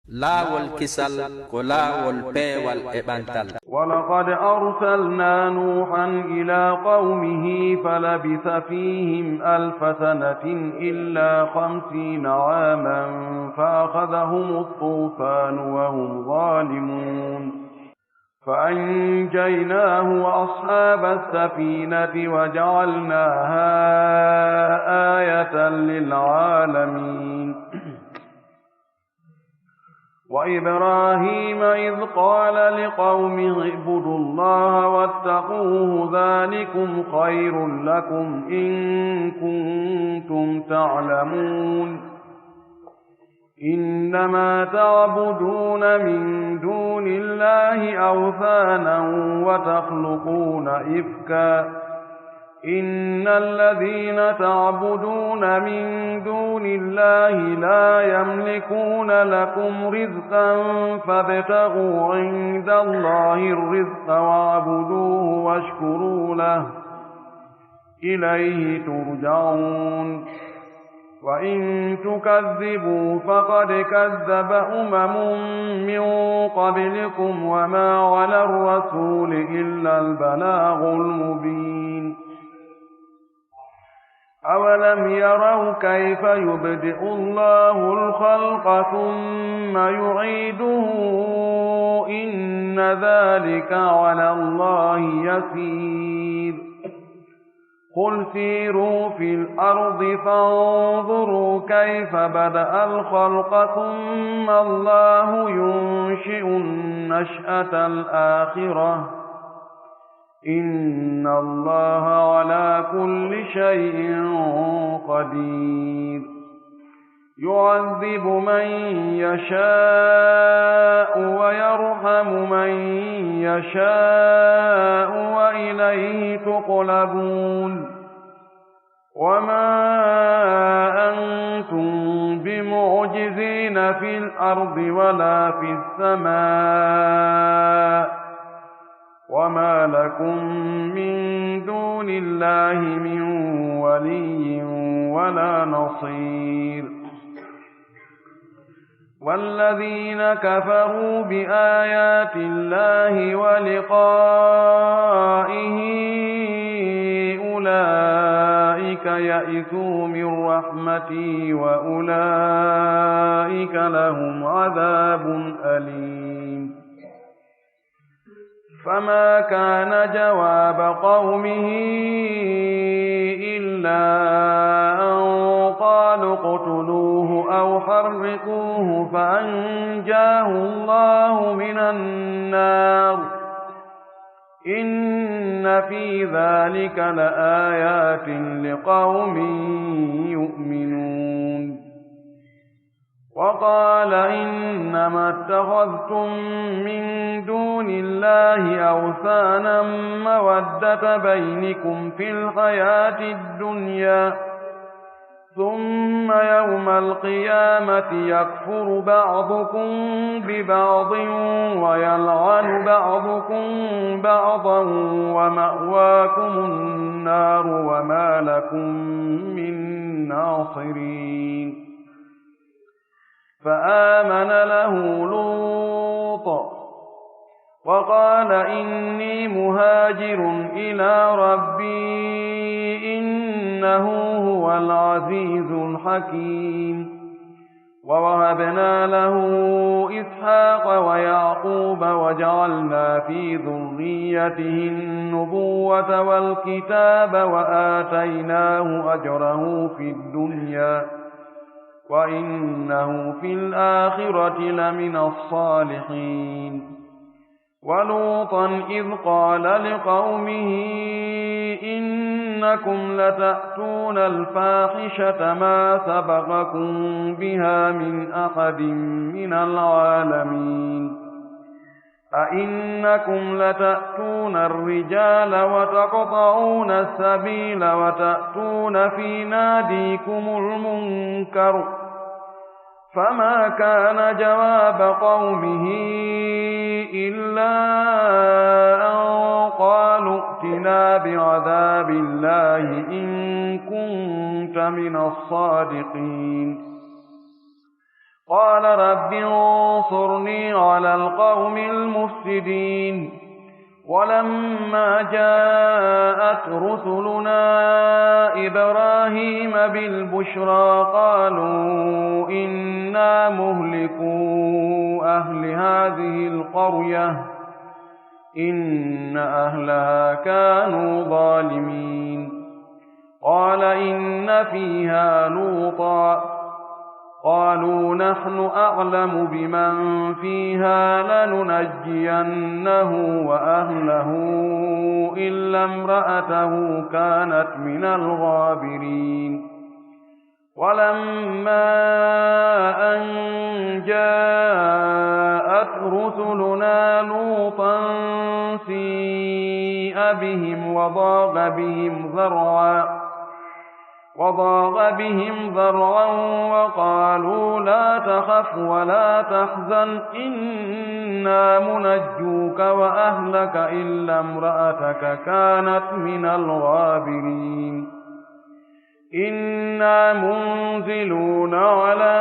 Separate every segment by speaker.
Speaker 1: laawol kisal ko laawol peewal e ɓantal.
Speaker 2: ولقد أرسلنا نوحا إلى قومه فلبث فيهم 1000 سنة إلا 50 عاما فأخذهم الطوفان وهم ظالمون فأنجيناه وأصحاب السفينة وجعلناها آية للعالمين وإبراهيم إذ قال لقومه اعبدوا الله واتقوه ذلكم خير لكم إن كنتم تعلمون إنما تعبدون من دون الله أوثانا وتخلقون إفكا إن الذين تعبدون من دون الله لا يملكون لكم رزقا فابتغوا عند الله الرزق واعبدوه واشكروا له إليه ترجعون وإن تكذبوا فقد كذب من قبلكم وما على الرسول إلا البلاغ المبين أولم يروا كيف يبدئ الله الخلق ثم يعيده إن ذلك على الله يسير قل سيروا في الأرض فانظروا كيف بدأ الخلق ثم الله ينشئ النشأة الآخرة إن الله على كل شيء قدير يعذب من يشاء ويرحم من يشاء وإليه تقلبون وما أنتم بمعجزين في الأرض ولا في السماء وما لكم من دون الله من ولي ولا نصير والذين كفروا بآيات الله ولقائه أولئك يئسوا من رحمتي وأولئك لهم عذاب أليم فما كان جواب قومه إلا أن قالوا اقتلوه أو حرقوه فأنجاه الله من النار إن في ذلك لآيات لقوم يؤمنون وقال إنما اتخذتم من دون الله أوثانا مودة بينكم في الحياة الدنيا ثم يوم القيامة يكفر بعضكم ببعض ويلعن بعضكم بعضا ومأواكم النار وما لكم من ناصرين فآمن له لوط وقال إني مهاجر إلى ربي إنه هو العزيز الحكيم ووهبنا له إسحاق ويعقوب وجعلنا في ذريته النبوة والكتاب وآتيناه أجره في الدنيا وإنه في الآخرة لمن الصالحين ولوطا إذ قال لقومه إنكم لتأتون الفاحشة ما سبقكم بها من أحد من العالمين أئنكم لتأتون الرجال وتقطعون السبيل وتأتون في ناديكم المنكر فما كان جواب قومه إلا أن قالوا ائتنا بعذاب الله إن كنت من الصادقين قال رب انصرني على القوم المفسدين ولما جاءت رسلنا إبراهيم بالبشرى قالوا إنا مهلكو أهل هذه القرية إن أهلها كانوا ظالمين قال إن فيها لوطا قالوا نحن أعلم بمن فيها لننجينه وأهله إلا امرأته كانت من الغابرين ولما أن جاءت رسلنا لوطا سيء بهم وضاق بهم ذرعا وقالوا لا تخف ولا تحزن إنا منجوك وأهلك إلا امرأتك كانت من الغابرين إنا منزلون على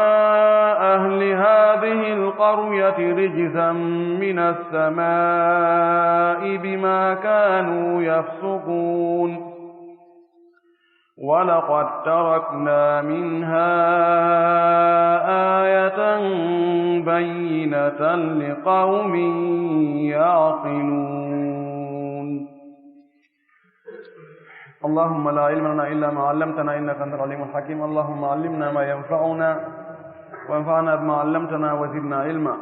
Speaker 2: أهل هذه القرية رجزا من السماء بما كانوا يفسقون ولقد تركنا منها آية بينة لقوم يعقلون اللهم لا علم لنا إلا ما علمتنا إنك أنت العليم الحكيم اللهم علمنا ما ينفعنا وانفعنا بما علمتنا وزدنا علما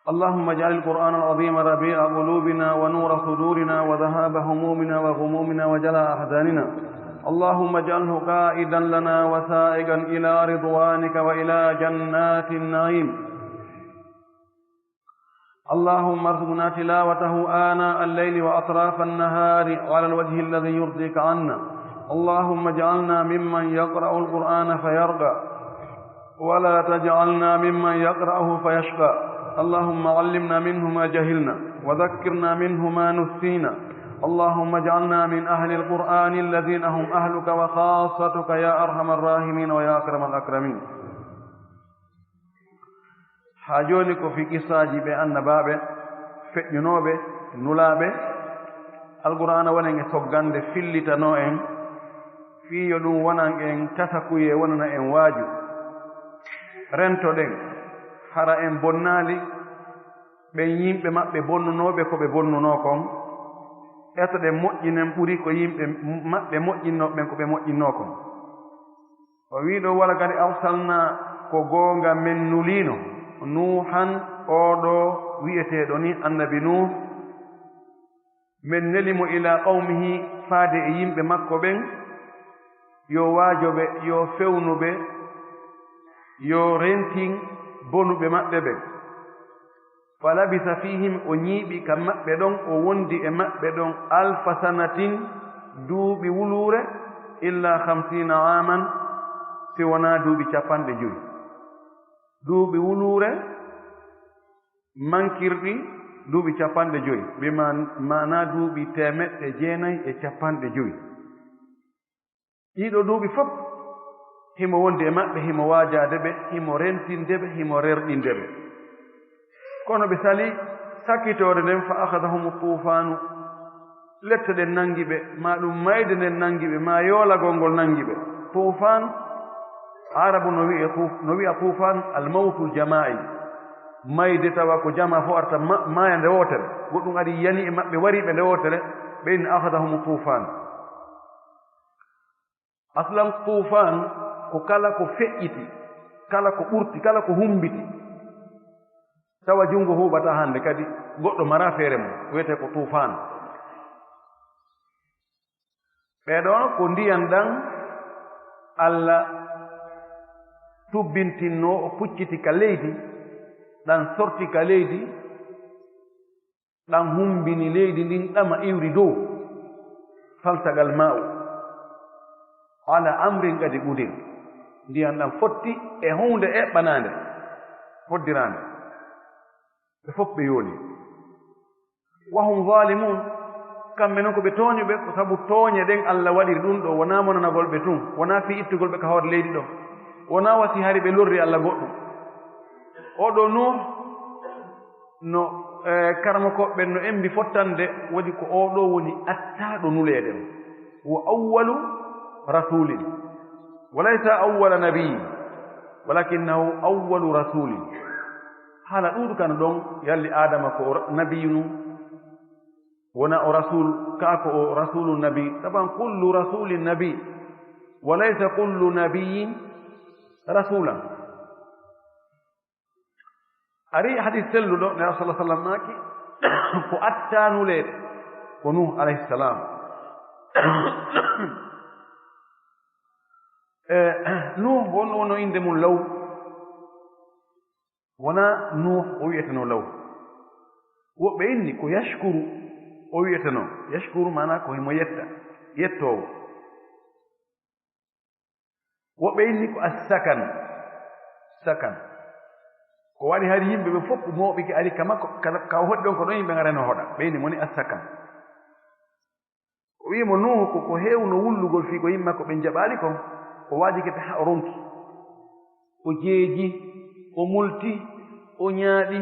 Speaker 2: اللهم اجعل القرآن العظيم ربيع قلوبنا ونور صدورنا وذهاب همومنا وغمومنا وجلاء أحزاننا اللهم اجعله قائدا لنا وسائقا إلى رضوانك وإلى جنات النعيم اللهم ارزقنا تلاوته آناء الليل وأطراف النهار على الوجه الذي يرضيك عنا اللهم اجعلنا ممن يقرأ القرآن فيرقى ولا تجعلنا ممن يقرأه فيشقى اللهم علمنا منه ما جهلنا وذكرنا منه ما نسينا اللهم اجعلنا من أهل القرآن الذين هم أهلك وخاصتك يا أرحم الراحمين ويا أكرم الأكرمين حاجونك في قصاجي بأن بابه فجنوبه نلابه القرآن ولن يتوقعن فلتنو إن في يدون ونن إن تتكوية ونن إن واجو رنتو دين hara en bonnali ɓe yimɓe maɓɓe bonnunoɓe ko ɓe bonnuno kon etoɗe moƴƴinen ɓuri ko yimɓe maɓɓe moƴƴinnoɓen ko ɓe moƴƴinno kon o wiɗo wala kadi arsalna ko goonga men nulino nuhan oɗo wi'eteɗo ni annabi nuh min nelimo ila qawmihi faade e yimɓe makko ɓen yo waajoɓe yo fewnuɓe yo rentin bonuɓe maɓɓe ɓen falabisa fihim o ñiiɓi kam maɓɓe ɗon o wondi e maɓɓe ɗon alfa sanatin duuɓi wuluure illa 50 aman si wonaa duuɓi 50 duuɓi wuluure mankirɗi duuɓi 50 ɓe mana duuɓi 950 ɗiɗo duuɓi fof himo wondi e maɓɓe himo waajaade ɓe himo rentinde ɓe himo rerɗinde ɓe kono ɓe sali sakkitoore nden fa ahadahum tufanu lette ɗen nangi ɓe ma ɗum mayde nden nangi ɓe ma yoolagol ngol nangi ɓe tufan arabu no wi'a tufan almawtu jama'i mayde tawa ko jama fo arta maya nde wootere goɗɗum adi yani e maɓɓe wariɓe nde wootere ɓeyni ahadahum tufan aslan tufan ko kala ko feƴƴiti kala ko ɓurti kala ko humbiti tawa junngo huuɓata hannde kadi goɗɗo mara feere mum wiyete ko tufan ɓeeɗon ko ndiyan ɗan Allah tubbintinno o pucciti ka leydi ɗan sorti ka leydi ɗan humbini leydi ndin ɗama iwri dow faltagal ma'u ala amrin kadi ɓudir ndiyan ɗan fotti e hunde eɓɓanaande foddiraande ɓe fof ɓe yooli wahum zalimun kamɓe noon ko ɓe tooñuɓe ko sabu tooñe ɗen Allah waɗiri ɗum ɗo wonaa monanagol ɓe tun wonaa fi ittugol ɓe ka hoore leydi ɗo wona wasi hari ɓe lorri Allah goɗɗum oɗo nuh no karama koɓɓe no embi fottande woni ko oɗo woni attaɗo nuleede wo awwalu rasulin walaysa awwala nabiyin walakinahu awwalu rasulin haala ɗuuɗu kana ɗon yalli adama ko nabiyunu wona o rasul kaako o rasulu nabi taban kullu rasulin nabi walaysa kullu nabiyin rasulan ari hadis selluɗo ne rasul sallam maaki ko attanuleɗe ko nuh alayhi salam nuh wonno wono inde mum law wona nuh o wiyeteno law woɓɓe inni ko yashkuru o wiyeteno yashkuru mana ko himo yetta yettowo woɓɓe inni ko assakan sakan ko waɗi hari yimɓe ɓe fof mooɓike ari ka makko ka hoɗi ɗon ko ɗon yimɓe ngareno hoɗa ɓeyni moni assakan o wiimo nuhu ko heewno wullugol fii ko yimɓe makko ɓe jaɓaali kon o waajikete ha o ronki o jeeji o multi o ñaaɗi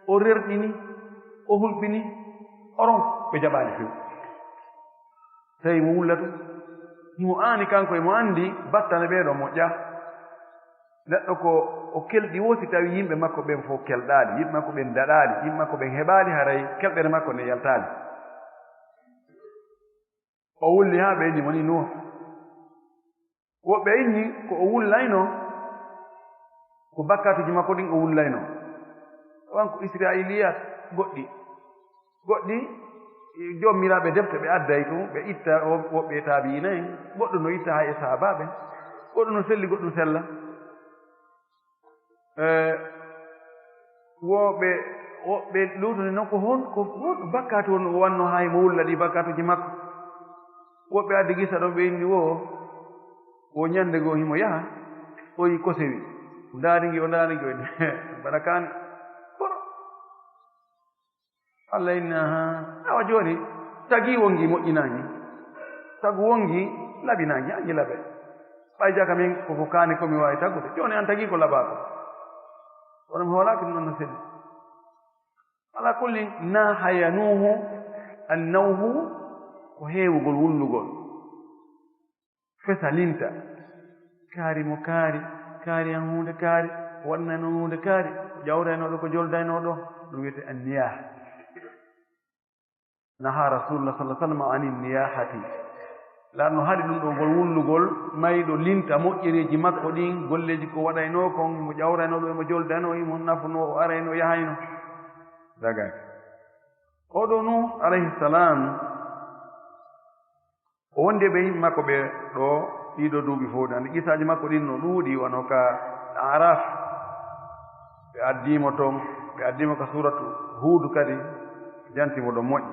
Speaker 2: o rerɗini o hulɓini o ron ɓe jaɓaali few tawi mo wulla ɗum himo aani kanko emo anndi battane ɓeeɗo moƴƴa neɗɗo ko o kelɗi wosi tawi yimɓe makko ɓen fof kelɗaali yimɓe makko ɓen daɗaali yimɓe makko ɓen heɓaali haray kelɗere makko nde yaltaali o wulli haa ɓe inni moni nuh woɓɓe inni ko o wullayno ko bakkatuji makko ɗin o wullayno wan ko israiliyat goɗɗi jommiraaɓe defte ɓe adday ɗum ɓe itta woɓɓe taabiina en goɗɗo no itta haa e sahabaaɓe goɗɗo no selli goɗɗum sella woɓɓe luutoni noon ko honɗo bakkatu won o wanno haa mo wulla ɗi bakkatuji makko woɓɓe addi gisa ɗon ɓe inni wo ñannde goo himo yaha o yi ko sewi o ndaaringi o mbaɗa kaani boro Allah inni awa jooni tagi wongi moƴƴinaangi tagu wongi labinaangi angi laɓe ɓay jaka min koko kaani komi waawi tagude jooni an tagi ko laɓaa ko kono mi hoolaaki ɗum ɗon no selli ala kulli na hayanuhu annawhu ko heewugol wullugol fesa linta kaari mo kaari han huunde kaari wonnano huunde kaari ƴawraynoɗo ko joldaynoɗo ɗum wiyete anniyaha naha rasulullah sallah sallam ani niyahati laatno haɗi ɗum ɗo ngol wullugol mayɗo linta moƴƴereeji makko ɗin golleji ko waɗayno kon mo ƴawraynoɗo emo joldano imo nafuno o arayno yahayno dagaki oɗo nuh alayhi salam o wondi ɓe yimɓe makko ɓe ɗo ɗiɗo duuɓi fof ande qisaaji makko ɗin no ɗuuɗi wono ka araf ɓe addimo toon ɓe addimo ka suratu huudu kadi jantimo ɗo moƴƴi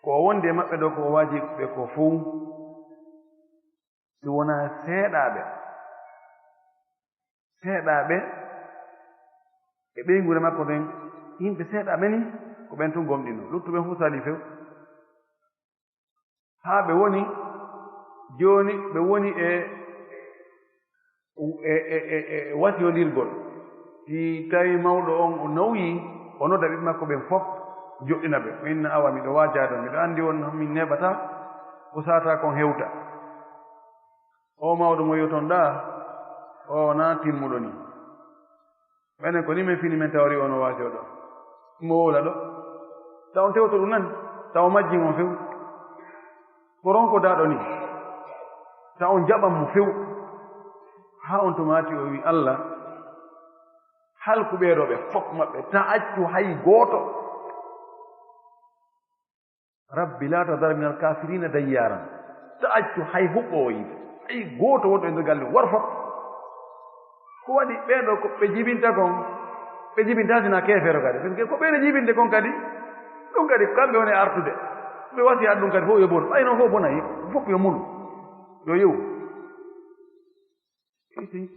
Speaker 2: ko o wondi e maɓɓe ɗo ko o waaji ɓe ko fuu si wonaa seeɗaaɓe e ɓeygure makko ɓen yimɓe seeɗaaɓe ni ko ɓen tun gomɗino luttuɓe fuu sali few haa ɓe woni jooni ɓe woni e wasiyondirgol si tawi mawɗo on o nawyi o nodda ɓiɓɓe makko ɓen fof joɗɗina ɓe o inna awa miɗo waajaado miɗo anndi on min neɓata ko sata kon hewta o mawɗo mo yoton ɗa o na timmuɗo ni ɓenen ko ni min fini men tawri on o waajooɗo mo wola ɗo taw on tewto ɗum nani taw majjin on few ko ronko daɗo ni taw on jaɓan mo few haa on to maati o wi Allah halkuɓeeɗo ɓe fof maɓɓe ta accu hay gooto rabbi la tadar min alkafirina dayyaran ta accu hay huɓɓo o yiide hay gooto wonɗo e nder galle war fof ko waɗi ɓeeɗo ko ɓe jibinta kon ɓe jibinta sina keefeero kadi par ce que ko ɓeene jibinte kon kadi ɗum kadi kamɓe woni artude ɓe wasi ad ɗum kadi fof yo boru ɓay noon fof bonayi fof yo mulu yo yewu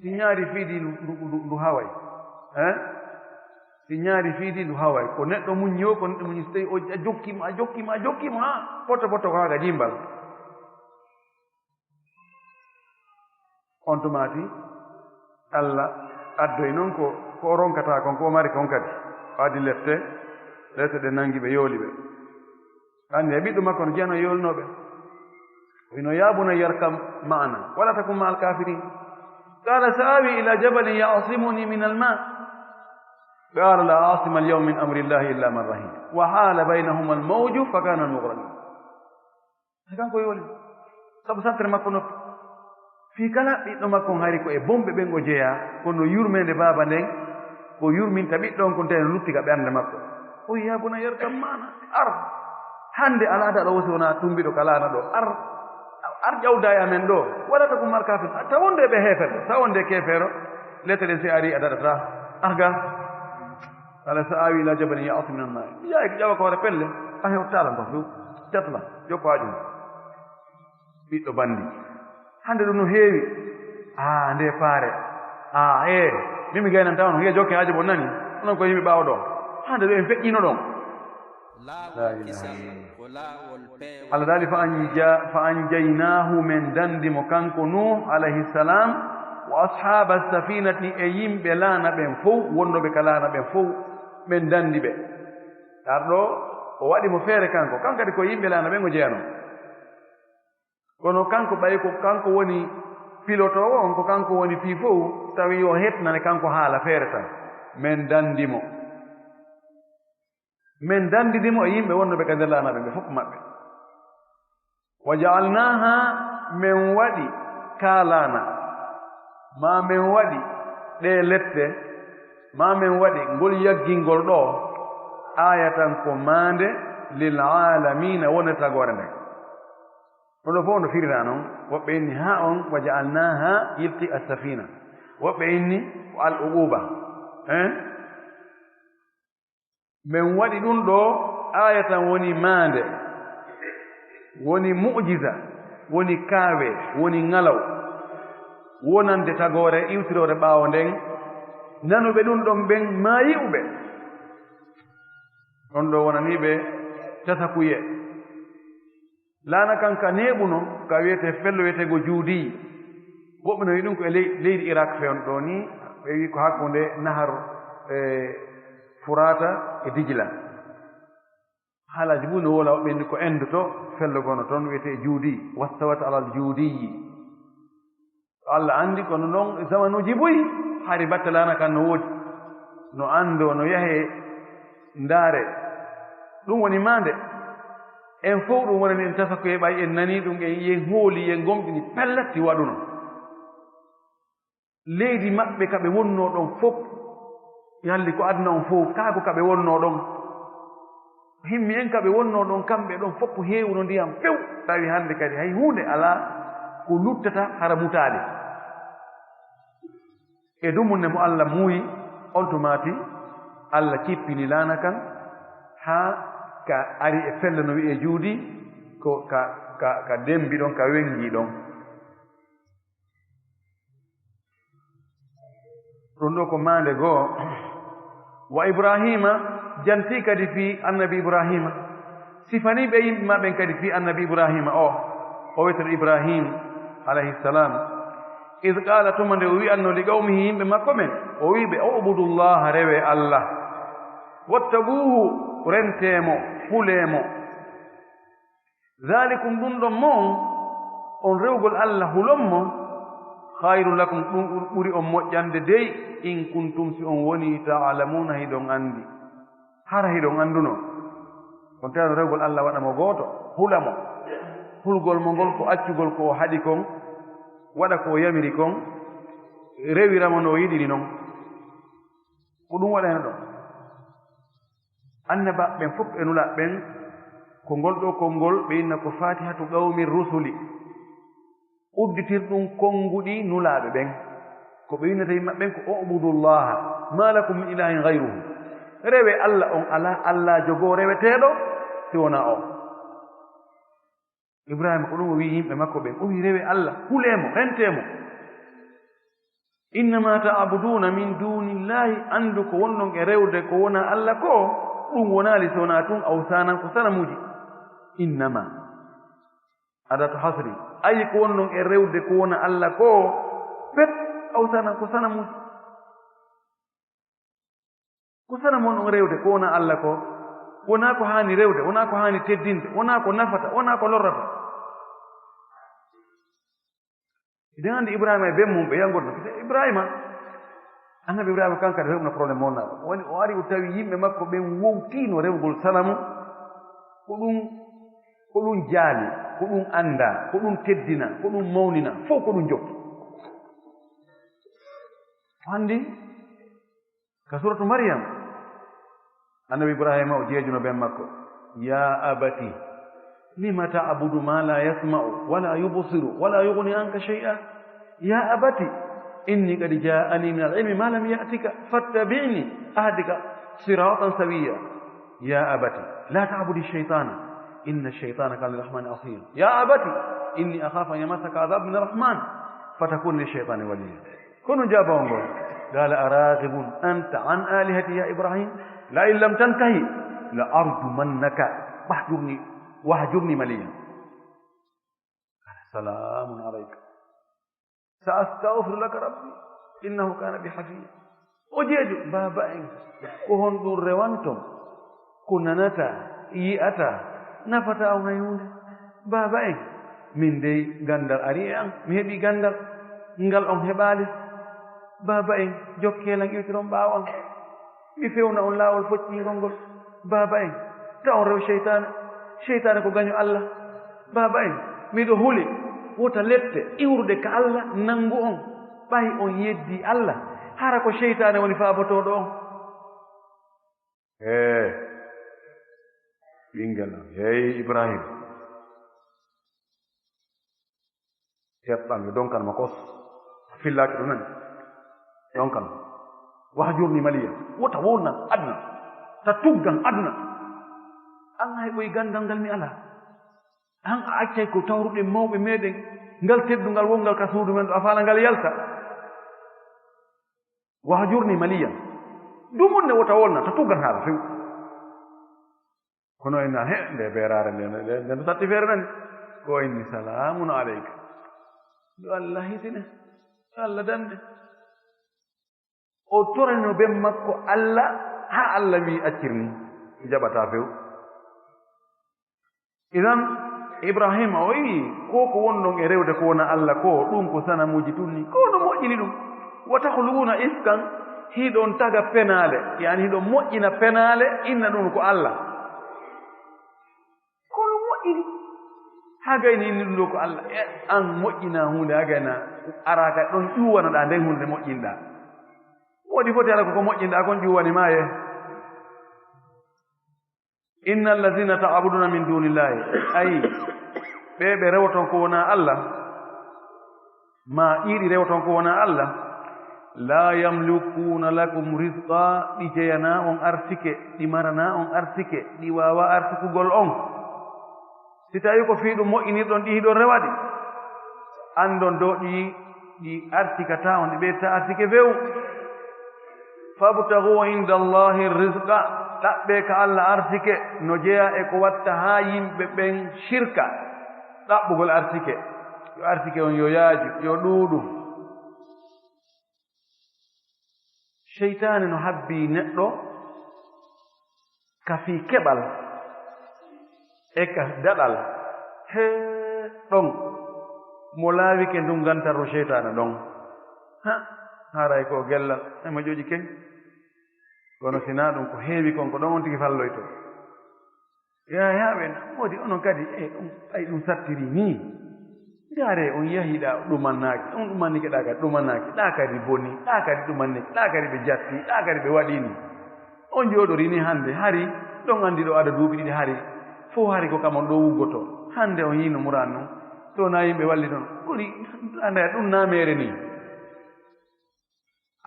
Speaker 2: si ñaari fiiɗi ndu haway si ñaari fiidi ndu haway ko neɗɗo muñi o ko neɗɗo muñi so tawi o jokkima ha poto ko haga jimbal on tumati Allah addoy noon ko o ronkata kon ko o mari kon kadi waadi lefte ɗe nangi ɓe yooli ɓe anndi e ɓiɗɗo makko no jeyano yoolnoɓe wino yaabuna yarkam ma'ana wala takum ma alkafirin qala sa'awi ila jabalin ya'simuni min alma قال لا عاصم اليوم من أمر الله إلا من رحم وحال بينهما الموج فكان المغرقين هكذا يقول سب ساتر ما كنت في كلا بيتو ما كون هاري كو e bombe be ngo jeya kono yurmende baba nden ko yurminta ɓiɗɗon kon tawi luttiga ɓernde makko o yabuna yarkam mana ar hande alaada ɗo wosi wona tumbiɗo kalana ɗo ar ƴawda e amen ɗo waɗata ko markafin tawonde ɓe heefere tawonde kefeero lette ɗen si ari a daɗata arga ala sa awi ila jabalin ya'sim min al-ma yaay ko ƴawa ko hoore pelle a hewtala ko fu jatla jokko haƴum ɓiɗɗo bandi hande ɗum no heewi nde faare mimi gaynan tawno hiya jokke haaji bon nani onon ko yimɓe ɓaawa ɗo hande ɗo en feƴƴino ɗon Allah daali fa anjaynahu men dandimo kanko nuh alayhi salam wa ashaba safinati e yimɓe laana ɓen fof wonnoɓe ka laana ɓen fof ɓen dandi ɓe arɗo o waɗimo feere kanko kadi ko yimɓe laana ɓen o jeyano kono kanko ɓayi ko kanko woni pilotowo on ko kanko woni fii fof tawi o hetnane kanko haala feere tan min dandidimo e yimɓe wonnoɓe ka nder laanaɓe ɓe fof maɓɓe wa jaalnaha min waɗi kaalaana ma min waɗi ɗe lette ma min waɗi ngol yaggingol ɗo ayatan ko maande lil alamina wona tagore nden ɗum ɗo fof no firina noon woɓɓe inni ha on wa jaalnaha yilti assafina woɓɓe inni ko al uquba min waɗi ɗum ɗo ayatan woni maande woni mu'jiza woni kaawe woni ngalaw wonande tagore iwtirore ɓaawo nden nanuɓe ɗum ɗon ɓen maayi'uɓe ɗon ɗo wonaniɓe tasakuye laana kan ka neeɓuno ka wiyete fello wiyetego juudiyi woɓɓe no wi ɗum ko e leydi Irak fewn ɗo ni ɓe wi ko hakkunde nahar Furata e Dijla haalaji ɓu no wola woɓɓe ndi ko Inde to fello gono toon wiyete juudi wastawat alal juudiyi Allah andi kono noon zamanuji boyi hari batte laana kan no woodi no ando no yahe ndaare ɗum woni maande en fof ɗum wonani en tasa ko heɓay en nani ɗum yen hooli yen gomɗini pellatti waɗuno leydi maɓɓe ka ɓe wonno ɗon fof yalli ko aduna on fof kaago ka ɓe wonno ɗon himmi en ka ɓe wonno ɗon kamɓe ɗon fof heewno ndiyam few tawi hannde kadi hay huunde alaa ko luttata hara mutaade e dumunne mo Allah muuyi on tumati Allah cippini laana kan haa ka ari e felle no wi'e juudi ko ka dembi ɗon ka wengi ɗon ɗum ɗo ko maande goo wa ibrahima janti kadi fi annabi ibrahima sifani ɓe yimɓe maɓen kadi fi annabi ibrahima o wiyetero ibrahim alayhi salam id qala tuma nde o wi'anno li qawmihi yimɓe makko men o wiɓe ubudullaha rewe Allah wattaguhu rentemo hulemo dhalikum ɗum ɗon mon on rewgol Allah hulonmo khairu lakum ɗum ɓuri on moƴƴande dey in kuntum si on woni ta'lamuna hiɗon andi hara hiɗon anduno on tawno rewgol Allah waɗamo gooto hulamo hulgol mo ngol ko accugol ko o haɗi kon waɗa ko o yamiri kon rewiramo no o yiɗiri noon ko ɗum waɗa hen ɗon annaba ɓen fof e nula ɓen ko ngol ɗo konngol ɓe inna ko fatihatu qawmi rusuli udditirɗum konnguɗi nulaaɓe ɓen ko ɓe winnata yimɓe ɓen ko ubudullaha ma lakum min ilahin gayruhu rewe Allah on ala Allah jogoo reweteeɗo si wona o Ibrahima ko ɗum o wi yimɓe makko ɓen o wi rewe Allah huleemo rentemo innama ta'buduna min dunillahi andu ko wonnon e rewde ko wona Allah ko ɗum wonali sona tun awsanan ko sanamuji innama adatu hasri ayi ko wonnon e rewde ko wona Allah ko pet awsanan ko sanamuji ko sanamu on rewde ko wona Allah ko wona ko hani rewde wona ko hani teddinde wona ko nafata wona ko lorrata idan andi Ibrahima e be mum ɓe yangodno Ibrahima annabi Ibrahima kanka de rewna probléme wonna woni o ari o tawi yimɓe makko ɓen wowtino rewgol sanamu ko ɗum jaali ko ɗum anda ko ɗum teddina ko ɗum mawnina fof ko ɗum jokki handi ka suratu Maryam annabi Ibrahima o jeejuno ɓen makko ya abati lima ta'budu ma la yasma'u wala yubsiru wala yughni anka shay'a ya abati inni qad ja'ani min al-'ilmi ma lam ya'tika fattabi'ni ahdika siratan sawiyya ya abati la ta'budi ash-shaytana inna ash-shaytana kana lir-rahmani 'asiya ya abati inni akhafu an yamassaka 'adhab min ar-rahman fatakuna lish-shaytani waliyya kunu jabawgo qala araghibun anta 'an alihati ya ibrahim la in lam tantahi la arjumannaka wahjurni maliyan qala salamun alayka sa'astaghfiru laka rabbi innahu kana bi hafiya o jeejo baba en ko honɗum rewanton ko nanata yi'ata nafata on hayunde baba en min dey gandal ari e an mi heɓi gandal ngal on heɓali baba en jokkelan iwtiron ɓawan mi fewna on laawol foccingol ngol baba en ta on rew cheytane ko gaño Allah baba en miɗo huli wota lette iwrude ka Allah nangu on ɓay on yeddi Allah hara ko cheytane woni faabotoɗo on ɓingel am hey Ibrahim heɓɓanmi donkanma kos fillaki ɗo nani donkanma wahjurni maliya wota wonnan aduna ta tuggan aduna an hayɓoye gandal ngal mi ala an a accay ko tawruɗe mawɓe meɗen ngal teddungal wongal ka suudu men ɗo a faala ngal yalta wahjurni maliya dumunne wota wonna ta tuggan haala few kono en nan he nde beerare nde satti feere nani ko inni salamun aleyka yo Allah hitine yo Allah dande o torano ben makko Allah ha Allah wi accirni jaɓata few idan Ibrahima o wi ko wonɗon e rewde ko wona Allah ko ɗum ko sanamuji tunni ko no moƴƴini ɗum wa tahluna ifkan hiɗon taga penale yani hiɗon moƴƴina penale inna ɗum ko Allah ko no moƴƴini ha gayni inni ɗum ɗo ko Allah an moƴƴina hunde ha gayna araka ɗon ƴuwanoɗa nden hunde moƴƴinɗa woodi foti ala koko moƴƴinɗa kon ƴuwanima ye inna allazina ta'buduna min dunillahi ayi ɓe rewton ko wona Allah ma ɗiɗi rewton ko wona Allah la yamlikuna lakum rizqa ɗi jeyana on arsike ɗi marana on arsike ɗi wawa arsikugol on si tawi ko fii ɗum moƴƴinirɗon ɗi hiɗon rewaɗi andon dow ɗi arsikata on ɗi ɓeyta arsike few fabtagu inda allahi rizqa ɗaɓɓe ka Allah arsike no jeya e ko watta ha yimɓe ɓen shirka ɗaɓɓugol arsike yo arsike on yo yaaju yo ɗuuɗu cheytane no habbi neɗɗo ka fii keɓal e ka daɗal he ɗon mo laawike ndum gantarro cheytane ɗon haray ko gellal e mo ƴoƴi ken kono sina ɗum ko heewi kon ko ɗon on tigi falloyto yayaɓen woodi onon kadi ɗum ɓay ɗum sattiri ni jaare on yahiɗa ɗumannaaki on ɗumannike ɗa kadi ɗumannaaki ɗa kadi boni ɗa kadi ɗumannike ɗa kadi ɓe jatti ɗa kadi ɓe waɗini on jooɗori ni hannde hari ɗon anndi ɗo aɗa duuɓi ɗiɗi hari fof hari ko kam on ɗo wuggoto hannde on yino muran noon so na yimɓe walli toon ɓuri anda ɗum naamere ni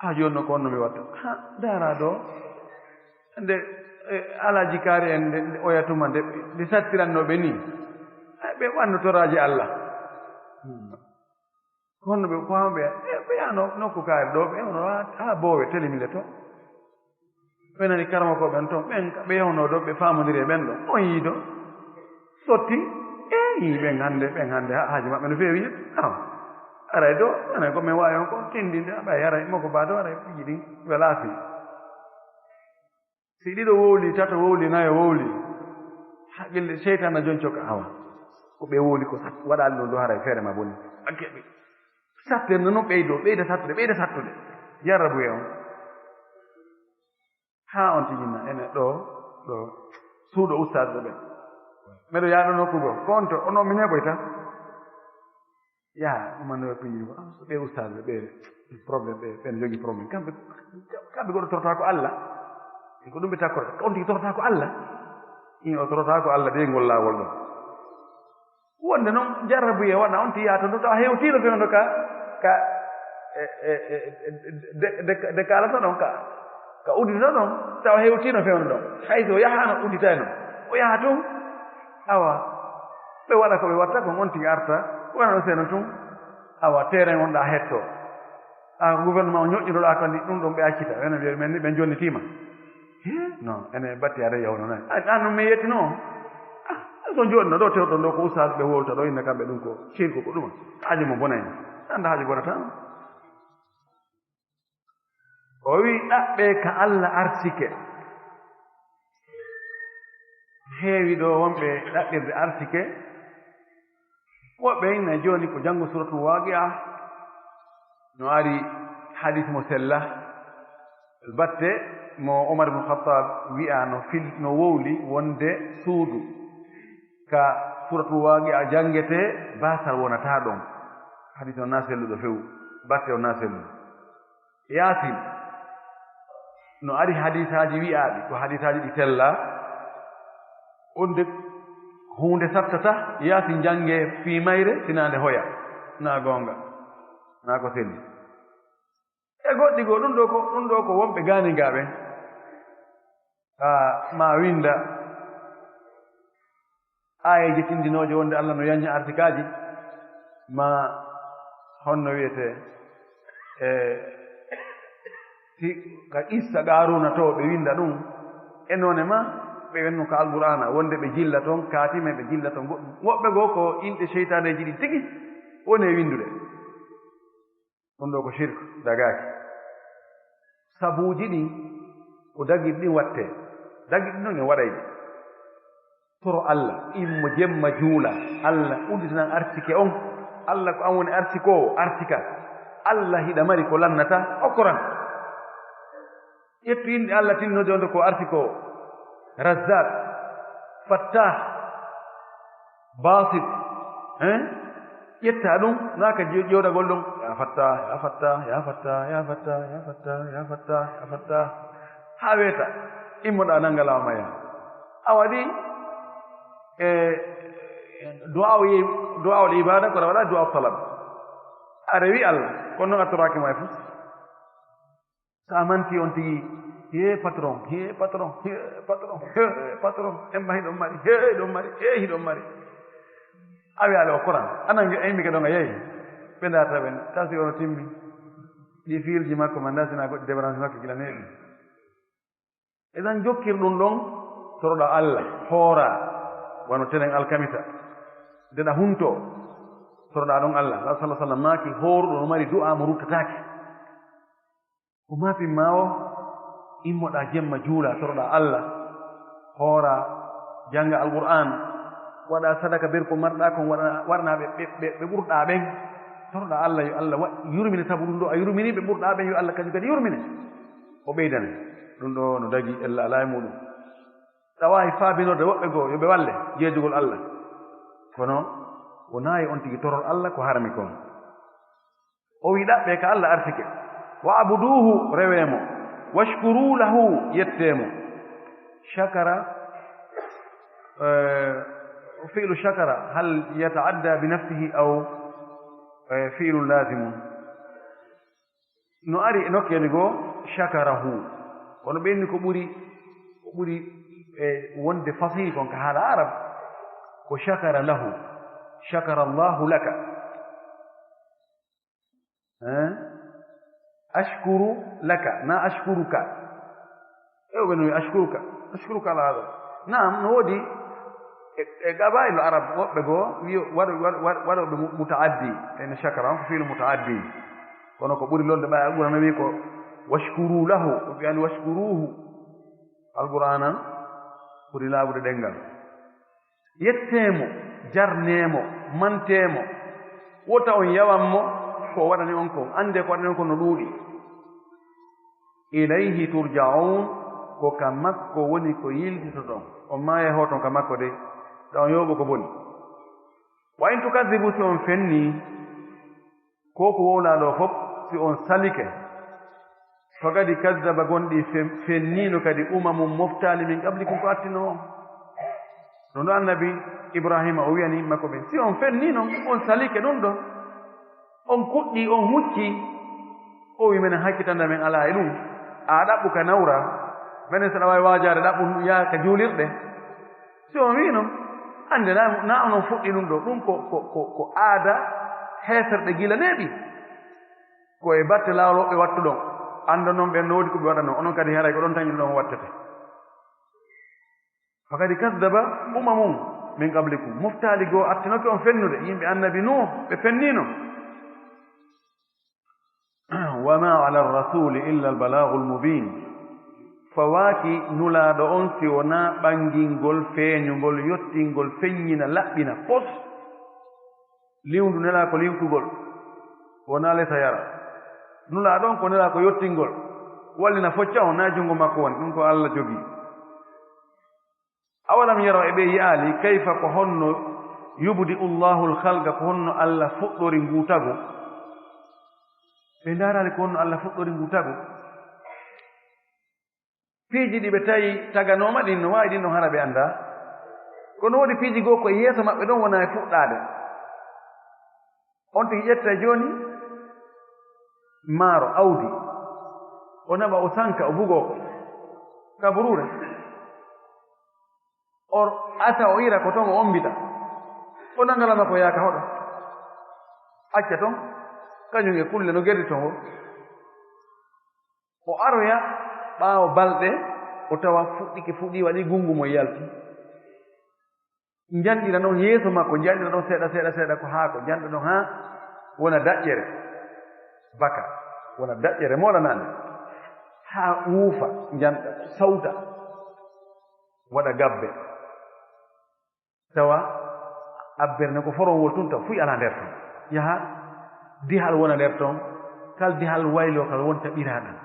Speaker 2: ha jonno ko onno mi watta ha dara ɗo nde alaji kaari en nde oyatuma nde sattirannoɓe ni ɓe ɓannotoraji Allah honno ɓe ko hamɓe ɓe yano nokku kaari ɗo ɓe yewno ha boowe telimile to ɓe nani karama ko ɓen toon ɓe yewno ɗo ɓe famodiri e ɓen ɗo on yiido sotti ɓen hannde haaji maɓɓe no feewi aw aray do enen ko min wawi on ko tindinde aɓay aray moko ba do aray piji ɗin welaasi si ɗiɗo wowli tato wowli nayo wowli haqqille seytana jon coka awa ko ɓe wowli ko waɗali ɗon ɗo haray feere ma bonni akkeɓe sattende noon ɓeyda sattude jarrabu e on ha on tijinna ene ɗo suuɗo ustade ɗo ɓen mbeɗo yaaɗo nokkugo ko on to onon min heɓoyta yaa ɗumanoyo piñi ko so ɓe ustade ɓe probléme ɓen jogii probléme kamɓe goɗo torota ko Allah ko ɗum ɓe takkorta on tigi torota ko Allah o torota ko Allah ɓe ngol laawol ɗon wonde noon jarrabuye waɗa on ti yaata ɗo tawa hewtiino fewndo ka de kaalata ɗon ka uddita ɗon tawa hewtiino fewndo ɗon hay so yahaano udditay noon o yaha tun awa ɓe waɗa ko ɓe watta kon on tigi arta wonano seeno tun awa terrain wonɗa hetto gouvernement o ñoƴƴinoɗa kandi ɗum ɗon ɓe accita ene mbiya men ni ɓe jonnitima non ene batti aɗa yawno nayi an non mi yettino so jooɗino ɗo tewɗon ɗo ko ustade ɓe wolta ɗo inna kamɓe ɗum ko cirque ko ɗuma haaji mo bonayni anda haaji bonata o wi ɗaɓɓe ka Allah arsike heewi ɗo wonɓe ɗaɓɓirde arsike woɓɓe inna jooni ko janngo suratul waqi'a no ari hadis mo sella batte mo Omar ibn Khattab wi'a no wowli wonde suudu ka suratul waqi'a jangete basal wonata ɗon hadis o na selluɗo fewu batte o na selluɗo yaasin no ari hadisaji wi'aɗi ko hadisaji ɗi sella onde hunde sattata yaasin jange fiimayre sinande hoya na gonga na ko selli e goɗɗi goo ɗum ɗo ko wonɓe ganingaɓe ma winda ayeji tindinoje wonde Allah no yaña artikaji ma honno wiyete ka issa qaruna to ɓe winda ɗum e none ma ɓe wenno ko alqur'ana wonde ɓe jilla toon kaatime ɓe jilla toon goɗɗum woɓɓe goo ko inɗe cheytaneji ɗi tigi woni e windude ɗum ɗo ko shirque dagaki sabuuji ɗi ko dagiɗi ɗin watte dagiɗi noon e waɗayɗi toro Allah immo jemma juula Allah udditinan artike on Allah ko an woni artikowo artika Allah hiɗa mari ko lannata okkoran ƴettu yimɓe Allah tinnode onde ko artikowo Razzaq Fattah Basit ƴetta ɗum naka jooɗagol ɗum ya Fattah ya Fattah ya Fattah ya Fattah ya Fattah ya Fattah ya Fattah ha weeta immoɗa nangalawa maya a waɗi du'aul ibada kono waɗa du'aul talab a rewi Allah kono noon a toraki ma e fof sa manti on tigi he patron emma hiɗon mari hiɗon mari a wiyaale o koran anan immi ke ɗon a yeyi ɓe darta ɓen tasi ono timmi ɗi fiilji makko ma dasina goɗɗi débarance makko gila neeɓi eɗan jokkir ɗum ɗon toroɗa Allah hoora wano tenen alkamisa ndeɗa hunto toroɗa ɗon Allah sa sallam maaki hooruɗo no mari du'a mo ruttataki ko mapimma o immoɗa jemma juula toroɗa Allah hoora janga alqur'an waɗa sadaka ber ko marɗa kon warna ɓe ɓurɗa ɓen toroɗa Allah yo Allah yurmine sabu ɗum ɗo a yurmini ɓe ɓurɗa ɓen yo Allah kañum kadi yurmine o ɓeydane ɗum ɗo no dagi ella ala e muɗum tawawi faabinorde woɓɓe goo yo ɓe walle jeejugol Allah kono wonayi on tigi torol Allah ko harmi kon o wi ɗaɓɓe ka Allah artike wa abuduhu rewemo washkuru lahu yettemo shakara fi'lu shakara hal yata'adda bi nafsihi aw fi'lu lazimun no ari e nokkeli goo shakarahu kono ɓenni ko ɓuri wonde fasih kon ka haala arab ko shakara lahu shakara Allahu laka ashkuru laka na ashkuruka eɓe no ashkuruka ala hada naam no woodi e gabaylo arab woɓɓe goo wi waɗoɓe mutaaddi ene chakara on ko fiilu mutaaddi kono ko ɓuri lolde ɓay alqur'ana wi ko washkuru lahu o wiyani washkuruhu alqur'ana ɓuri laaɓude ɗenngal yetteemo jarneemo manteemo wota on yawanmo ko waɗani on ko ande ko waɗani on ko no ɗuuɗi ilayhi turja'un ko ka makko woni ko yiltito ɗon on maaye hoton ka makko de taw on yowɓo ko boni wa in tukadibu si on fenni ko ko wowlaaɗo fof si on salike fagadi kaddaba gonɗi fenniino kadi umamum moftaali min qablikum ko attino on no ɗo annabi ibrahima o wiyani makko ɓen si on fenniino on salike ɗum ɗo on kuɗɗi on hucci o wi minen hakkitanda men alaa e ɗum a ɗaɓɓu ka nawra minen saɗa waawi waajaade ɗaɓɓu yaha ka juulirɗe si on wiino annde na onon fuɗɗi ɗum ɗo ɗum ko aada heeserɗe gila neeɓi ko e batte laawol ɓe wattu ɗon annda noon ɓen no woodi ko ɓe waɗa noon onon kadi haray ko ɗon tañi ɗon wattete fakadi kasdaba umamum min qablikum moftaali goo attinoke on fennude yimɓe annabi nuh ɓe fenniino wama ala rasuli illa albalagu lmubin fawaaki nulaaɗo on si wonaa ɓangingol feeñugol yottingol feññina laɓɓina pos liwndu nelaa ko liwtugol wonaa lesa yara nulaaɗo on ko nelaa ko yottingol wallina focca on naa junngo makko woni ɗum ko allah jogii awalam yaraw e ɓe yaali kayfa ko honno yubdi ullahu lhalga ko honno allah fuɗɗori nguutago ɓe ndaaraali ko honno allah fuɗɗori nguutago piiji ɗi ɓe tawi taganooma ɗin no waawi ɗin no hara ɓe annda kono woodi piiji goo ko e yeeso maɓɓe ɗon wonaa e fuɗɗaade on tigi ƴetta jooni maaro awdi o naɓa o sanka o bugoo ko kaburure o ata o ira ko toon o ombita o nangalama ko yaaka hoɗo acca toon kañum e kulle no gerdi toon o aroya ɓaawo balɗe o tawa fuɗɗi waɗi gungu mo yalti janɗira noon yeeso makko janɗira ɗon seeɗa ko haa ko janɗa ɗon haa wona daƴƴere baka wona daƴƴere moɗanaande haa wuufa janɗa sawta waɗa gabbe tawa abbere ne ko forowol tun taw fuy alaa nder toon yaha dihal wona nder toon kal dihal wayloo kal wonta ɓiraaɗam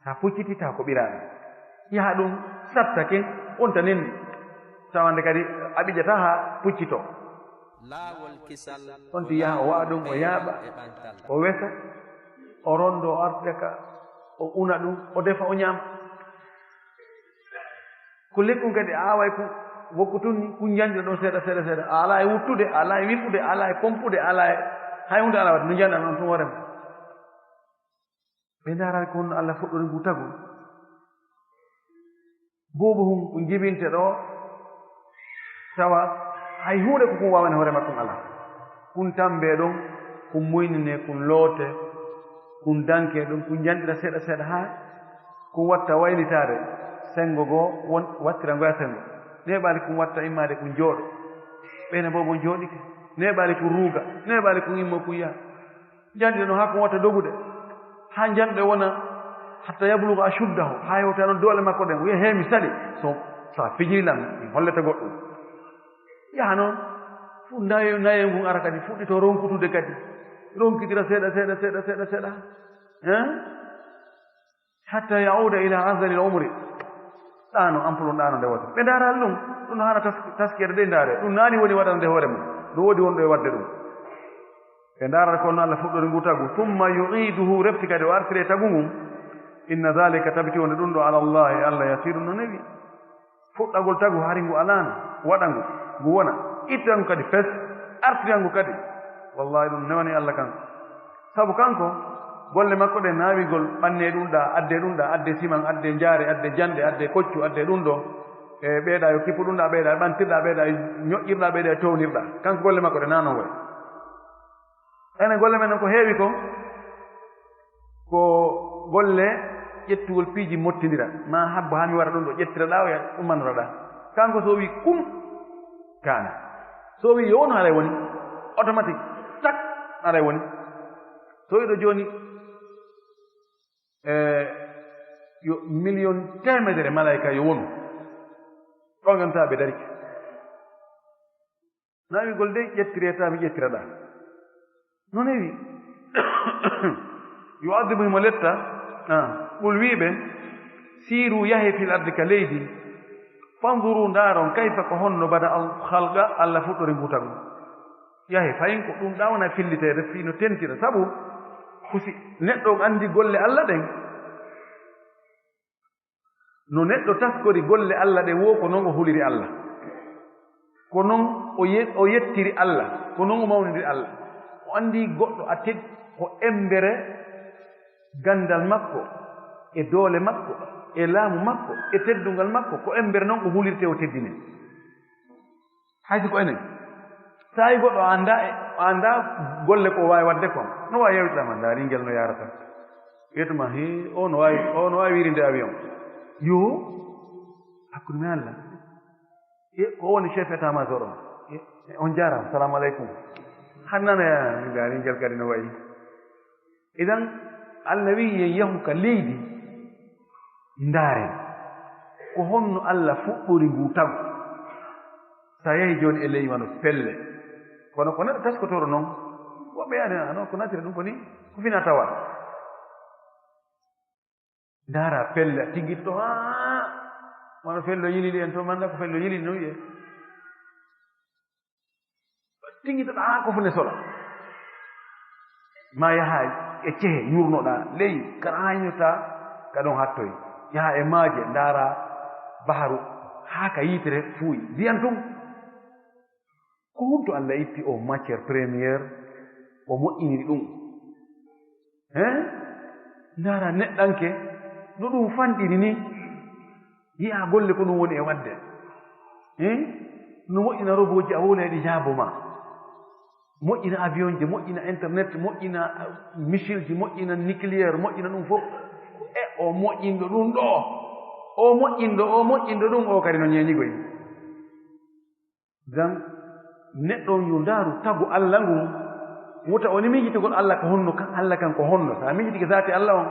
Speaker 2: sa puccitita ko ɓiraaɗam yaha ɗum sattake wonta nenni tawande kadi a ɓijata haa puccitoo on ti yaha o waɗa ɗum o yaaɓa o wesa o rondo o artira ka o una ɗum o defa o ñaama ko lekkum kadi a aaway ko wokku tun ni ku janɗira ɗon seeɗa a alaa e wuttude a alaa e wiɓɓude a alaa e pompude a alaa e hay hunde alaa waɗde no janɗa noon tun hoorema ɓe ndaaraani ko honno allah fuɗɗori ngu tagu boobo hum ko jibinte ɗo tawa hay huunde ko kun waawani hoore makkum alaa kun tambee ɗon kun moynine kun loote kun danke ɗum kun janɗira seeɗa haa kun watta waylitaade sengo goo wattira ngoya sengo neeɓaali kun watta immaade kun jooɗo ɓeene boobon jooɗike neeɓaali kun ruuga neeɓaali kun immo kun yaha janɗira ɗon haa kun watta dogude haa janɗe wona hatta yabluga ashuddahu haa yewta noon doole makko ɗen wiya hee mi sali so sa fijirilam mi hollete goɗɗum yaha noon fu naye ngun ara kadi fuɗɗito ronkutude kadi ronkitira seeɗa hatta yauda ila azali l umri ɗaano ampulon ɗaano nde wote ɓe ndaaral ɗum ɗum no hana taskere ɗe ndaare ɗum naani woni waɗande hoore mum ɗo woodi wonɗo e waɗde ɗum ɓe ndaaral ko no allah fuɗɗori ngu tagu tumma yuiduhu refti kadi o artire tagu mum inna dhalika tabiti wonde ɗum ɗo ala llahi allah yasiru no newi fuɗɗagol tagu hari ngu alaano waɗa ngu wona itta ngu kadi fes artira ngu kadi wallahi ɗum newani allah kanko sabu kanko golle makko ɗe naawigol ɓannee ɗum ɗa adde siman adde njaare adde jande adde koccu adde ɗum ɗo e ɓeeɗa yo kippu ɗum ɗa ɓeeɗa e ɓantirɗa ɓeeɗa e ñoƴƴirɗa ɓeeɗa e townirɗa kanko golle makko ɗe nanon way ene golle men ko heewi ko ko golle ƴettugol piiji mottindira ma habba ha mi wara ɗum ɗo ƴettiraɗa o ya ɗummanoraɗa kanko so wi kum kana so wi yo wono haɗa woni automatique tak aɗa woni so wiɗo joni yo million temedere malaika yo wonu ɗogantaɓe dariki nawigol de ƴettireta mi ƴettiraɗa non ewi yo addibu himo letta ɓul wiɓe siiru yahe fil ardi ka leydi fanduru ndaron kayfa ko honno bada halqa allah fuɗɗori ngutagu yahe fayin ko ɗum ɗawna fillitede fino tentira sabu kusi neɗɗo andi golle allah ɗen no neɗɗo taskori golle allah ɗe wo ko noon o huliri allah ko noon o yettiri allah ko noon o mawnidiri allah o andi goɗɗo a teg ko embere gandal makko e doole makko e laamu makko e teddungal makko ko embere noon o hulirte o teddine haysi ko enen sa yi goɗɗo anda golle ko wawi wadde kon no wawi yewtitama nda ringel no yarata wiyetuma he o no wawi wirinde avion yo hakkude mi allah ko woni chef état major o on jarama salamu aleykum hannana nda ringel kadi no wayi idan allah wi yen yahu ka leydi ndaaren ko honno allah fuɗɗori ngu tagu sa yehi joni e ley wano pelle kono ko neɗɗo taskotoro noon woɓɓe yaade non ko natire ɗum ko ni ko fina tawa ndaara pelle tigguito to wano fello yilili en to manda ko fello yilili no wiye tiggitoɗa ko fune sola ma yaha e cehe yurnoɗa ley kana hañota ka ɗon hattoy yaha e maaje ndaara baharu haa ka yitere fuuyi ndiyan tum ko hunto allah itti o matiére premiére o moƴƴiniri ɗum ndaara neɗɗanke no ɗum fanɗiri ni yi'a golle ko ɗum woni e wadde no moƴƴina roboji a wolayɗi jaabo ma moƴƴina avion ji moƴƴina internet moƴƴina missile ji moƴƴina nucléaire moƴƴina ɗum fof e o moƴƴinɗo ɗum ɗo o moƴƴinɗo ɗum o kadi no ñeeñigoy gan neɗɗo yo ndaaru tagu allah ngun wuta oni miijitigol allah ko honno kan allah kan ko honno sa miijitike zaati allah on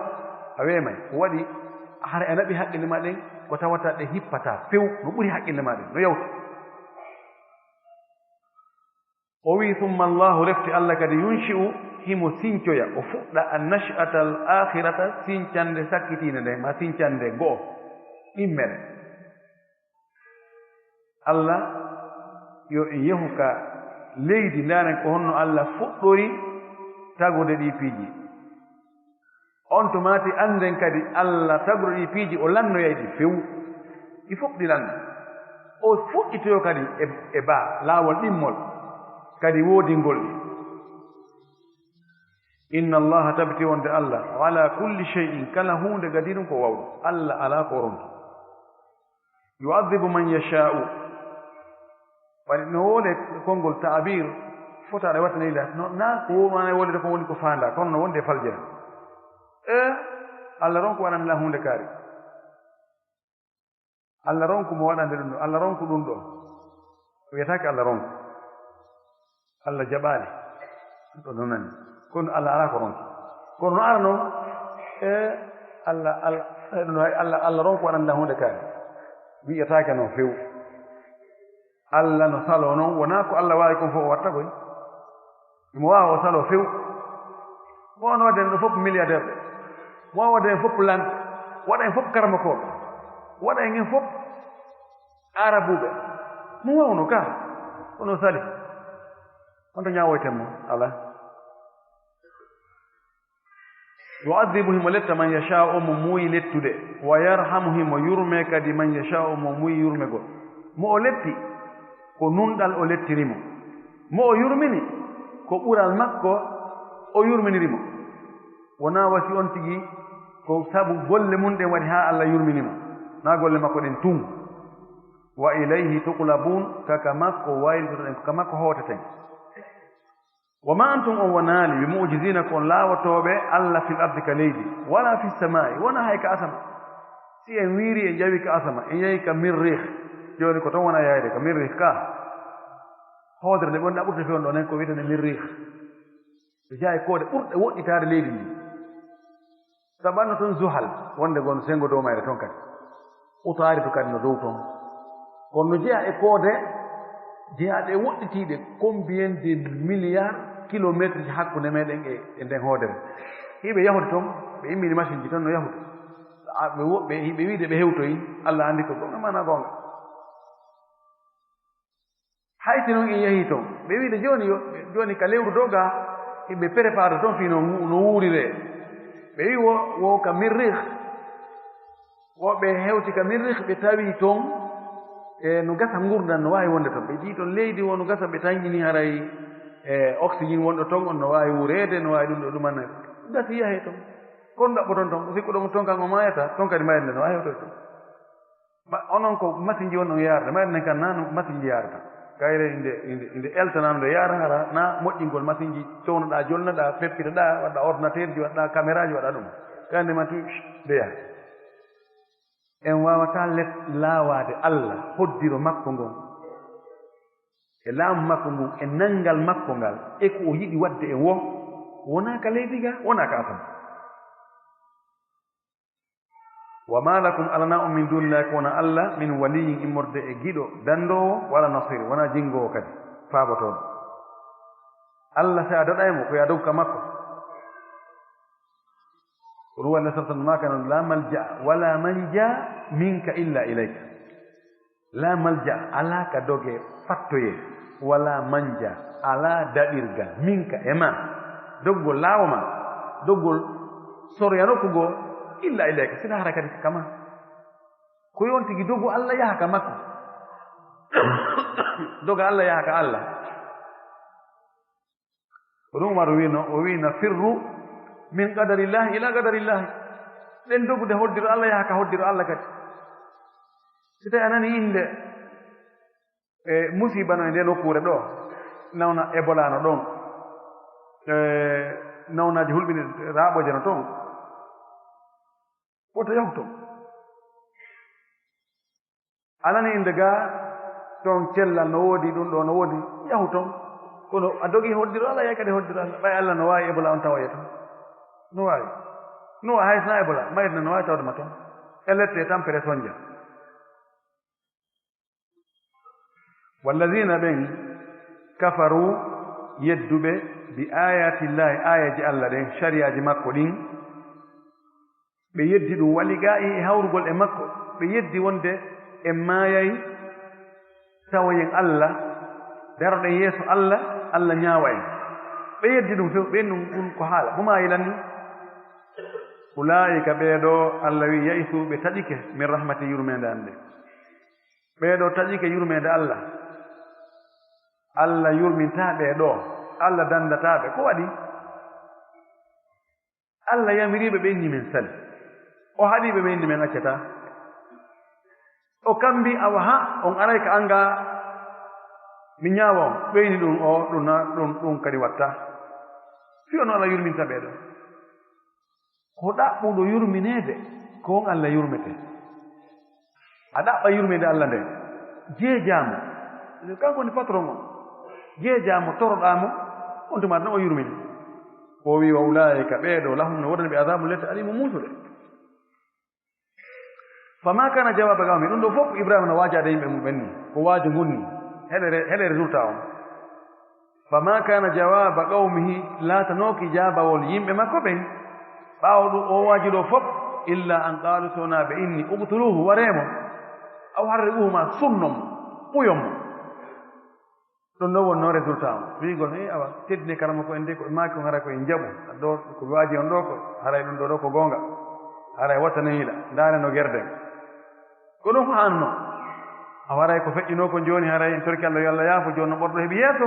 Speaker 2: a weemay ko waɗi hara e naɓi haqqille ma ɗen ko tawata ɗe hippata few no ɓuri haqqille ma ɗen no yawta o wi summa allahu refti allah kadi yunshi'u himo sincoya o fuɗɗa an nachata al akhirata sincande sakkitiinde nde ma sincande go'o immere allah yo en yehu ka leydi ndaren ko honno allah fuɗɗori tagude ɗi piiji on to maati anden kadi allah tagude ɗi piiji o lannoyay ɗi few ɗi fof ɗi lanno o fuɗɗitoyo kadi e baa laawol ɗimmol kadi woodingol ɗi inna allaha tabiti wonde allah ala kulli shay'in kala hunde gadi ɗum ko wawɗo allah ala ko ronto yu'adhibu man yasha'u waɗi no wole konngol ta'bir fotaɗe wattanila na ko wonana wolde ko woni ko faanda kono no wonde faljere allah ronko waɗanila hunde kaari allah ronko mo waɗande ɗum ɗo allah ronko ɗum ɗo wiyatake allah ronko allah jaɓaali ɗo no nani kono allah ala ko ronki kono no ara noon allah ronko waɗanila hunde kaari wiyatake noon few allah no salo noon wona ko allah waawi kon fof o watta koy mo waawa o salo few mo wano wadde ɗo fof milliardaire ɓe mo wawa wadde en fof lante waɗa en fof karmakoɓe waɗa en fof arabuɓe mo wawno ka kono sali honto ñawoyten mo ala yu'adhibu himo letta man yasha'u mo muuyi lettude wa yarhamu himo yurme kadi man yasha'u mo muuyi yurmegol mo o letti ko nunɗal o lettirimo mo o yurmini ko ɓural makko o yurminirimo wona wasi on tigi ko sabu golle mum ɗen waɗi ha allah yurminimo na golle makko ɗen tun wa ilayhi tuqlabun kaka makko waylitoɗen ka makko hootaten wa ma antum on wonali bi mu'jizina kon lawatoɓe allah fil ardi ka leydi wala fi samai wona hay ka asama si en wiiri en jawi ka asama en yehi ka mirrih joni ko ton wona yayde ka mirrih ka hoodere nde gonɗa ɓurta fewn ɗo nen ko wiyetene mirrih ɓe jeeya e koode ɓurɗe woɗɗitade leydi ndi saɓanno toon zuhal wonde gon sengo dow mayre toon kadi utaari to kadi no dow toon kono no jeeya e koode jeeyaɗe woɗɗitiiɗe combien de milliard kilométre ji hakkunde meɗen e nden hoodere hiɓe yahude toon ɓe immini machine ji toon no yahude ɓe wiide ɓe hewtoyi allah anndi ko gonga mana gonga hayti noon en yahii toon ɓe wiide joni ka lewru dow ga hiɓe prépare toon fii no wuurire ɓe wi wo ka mirrih woɓe hewti ka mirrih ɓe tawi toon e no gasa ngurdan no waawi wonde toon ɓe jii toon leydi wo no gasa ɓe tañƴini haray e oxygéne wonɗo toon on no waawi wureede no waawi ɗum ɗo ɗumanna gasi yahee toon kono ɗaɓɓoton toon ko sikku ɗomo toon kan o maayata toon kadi mayre nde no waawi hewtoy toon onon ko machine ji wonɗon yaarde mayre nden kan na no machine ji yaarata kayre inde eltanano nde yaara hara na moƴƴingol machine ji cownoɗa jolnoɗa feppitoɗa waɗɗa ordinateur ji waɗɗa caméra ji waɗa ɗum kande ma tu ndeya en wawata laawade allah hoddiro makko ngon e laamu makko ngon e nanngal makko ngal e ko o yiɗi wadde e wo wona ka leydi ga wona ka asam wa ma lakum alana on min dunillahi ko wona allah min waliyin immorde e giɗo dandowo wala nasir wona jingowo kadi faabotoɗo allah sa a daɗaymo ko ya dow ka makko ruwa allah sa sallam ma kana la malja wala manja minka illa ilayka la malja ala ka doge fattoye wala manja ala daɗirga minka e ma doggol laawo ma doggol soroyanokkugo illa ilayka sina hara kadi kama ko yon tigi dogo allah yaha ka makko doga allah yaha ka allah ko ɗum umar wino o wina firru min qadarillahi ila qadarillahi ɗen dogude hoddiro allah yaha ka hoddiro allah kadi si tawi a nani inde e musiba no e nde nokkure ɗo nawna ebola no ɗon nawnaji hulɓini raaɓoje no toon woto yahu toon a nani inde ga toon cellal no woodi ɗum ɗo no woodi yahu toon kono a dogi hoddiro allah yahi kadi hoddiro allah ɓay allah no waawi ebola on tawoye toon no waawi no hay sina ebola mayitne no waawi tawdema toon elette tampere sonja wallazina ɓen kafaru yedduɓe bi ayatillahi ayaji allah ɗen sariyaji makko ɗin ɓe yeddi ɗum waligayi e hawrugol e makko ɓe yeddi wonde e maayay tawoyen allah daroɗen yeeso allah allah ñaawa en ɓe yeddi ɗum few ɓen ɗum ko haala mo maayilanni ulaika ɓeeɗo allah wi ya'isu ɓe taƴike min rahmati yurmede ande ɓeeɗo taƴike yurmede allah allah yurminta ɓeeɗo allah dandataɓe ko waɗi allah yamiriɓe ɓe inni men sali o haɗiɓe ɓe inni men accata o kambi awa ha on aray ka anga mi ñaawa on ɓeyni ɗum o ɗum kadi watta fiyono allah yurminta ɓeeɗo ko ɗaɓɓuɗo yurminede ko on allah yurmete a ɗaɓɓa yurmede allah nde jeejamo kanko woni patron o jeejamo toroɗamo on tuma tan o yurmini o wi wa ulaika ɓeeɗo lahum no wodani ɓe adabu lette alimu muusude fama kana jawaba gawmi ɗum ɗo fof ibrahima no waajade yimɓe mumen ni ko waajo ngunni heɗe résultat on fama kana jawaba qawmihi laatanooki jaabawol yimɓe makko ɓen ɓaawo ɗum o waaji ɗo fof illa an qaalu sownaaɓe inni uqtuluhu wareemo aw harriquhuma sunnom ɓuyomo ɗum ɗo wonno résultat on wiigol awa teddine karama ko en de ko maaki on haray koye jaɓu ɗo ko waaji on ɗo ko haray ɗum ɗo ko goonga haray wattanayiɗa ndaare no gerden ko ɗum ko anno a waray ko feƴƴino ko jooni haray en torki allah yo allah yaafo jooni no ɓorɗo heɓi yeeso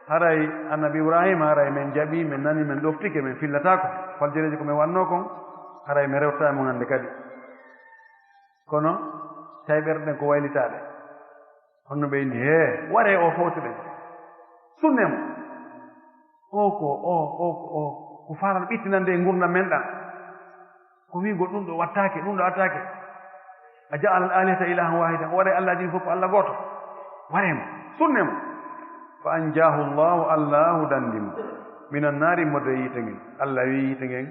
Speaker 2: haray annabi ibrahima haray min jaɓi min nani min ɗoftike min fillatako faljereji ko min wanno kon haray mi rewtamo hannde kadi kono tawi ɓerɗen ko waylitaɗe honno ɓe indi he ware o fawti ɗen sunnemo ko faral ɓittinande e gurdam men ɗam ko wigol ɗum ɗo wattake ɗum ɗo wattake a ja'ala al alihata ilahan wahidan o waɗa allah ɗin fof allah goto waremo sunnemo fa anjahu llahu allahu dandimo minan naari modde yiite ngen allah wi yiite ngen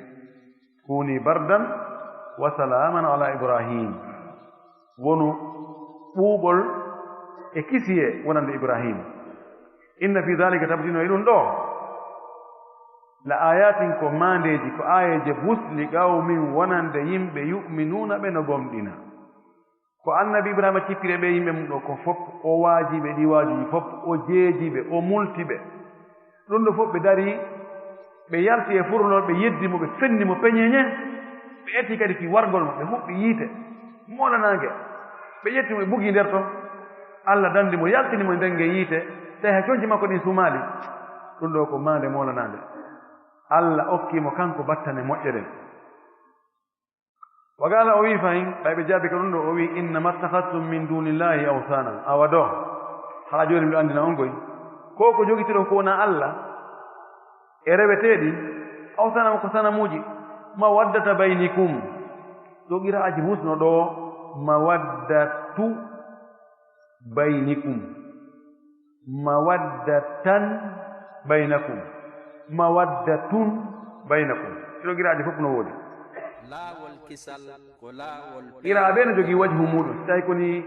Speaker 2: kuni bardan wa salaman ala ibrahim wonu ɓuuɓol e kisiye wonande ibrahima inna fi dhalika tabdino e ɗum ɗo la ayatin ko mandeji ko ayeje busli qawmin wonande yimɓe yu'minuna ɓe no gomɗina ko annabi ibrahima cippire ɓe yimɓe mum ɗo ko fof o waajiɓe ɗi waajuji fof o jeejiɓe o multiɓe ɗum ɗo fof ɓe dari ɓe yalti e furnol ɓe yeddimo ɓe fennimo peñeñe ɓe etti kadi fi wargol maɓɓe huɓɓi yiite molanange ɓe ƴettimo ɓe bugi nder to allah dandimo yaltinimo e ndenge yiite tawi ha coñci makko ɗin sumaali ɗum ɗo ko mande molanande allah okkimo kanko battane moƴƴe ɗen wa gala o wi fayin ɓay ɓe jaabi ka ɗum ɗo o wi innama ttakhadtum min dunillahi awsanan awa do haa joni miɗo andina on goy ko jogitiɗon ko wona allah e reweteɗi awsanan ko sanamuji mawaddata baynikum ɗo qira'aji musno ɗo mawaddatu baynikum mawaddatan baynakum mawaddatun baynakum ɗo qira'aji fof no woodi
Speaker 1: laawol kisal ko laawol
Speaker 2: qira'a ɓe no jogii wajhu muɗum so tawi koni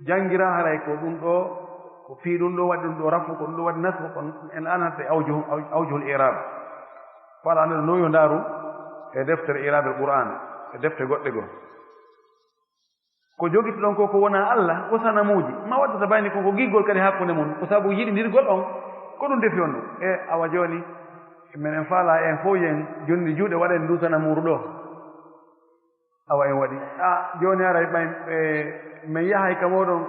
Speaker 2: jangira haray ko ɗum ɗo ko fii ɗum ɗo waɗi ɗum ɗo rafu ko ɗum ɗo waɗi nasbu ko en anata awjuhul irab fala andeɗo no yo ndaaru e deftere iraɓe qur'an e defte goɗɗe goo ko jogitiɗon ko wona allah ko sanamuji ma waddata bayni ko giggol kadi hakkunde mum ko sabu yiɗidirgol on ko ɗum defi on ɗum e awa joni minen faala en fof yen jonni juuɗe waɗen ndu sanamuru ɗo awa en waɗi joni aray ɓay min yahay ka moɗon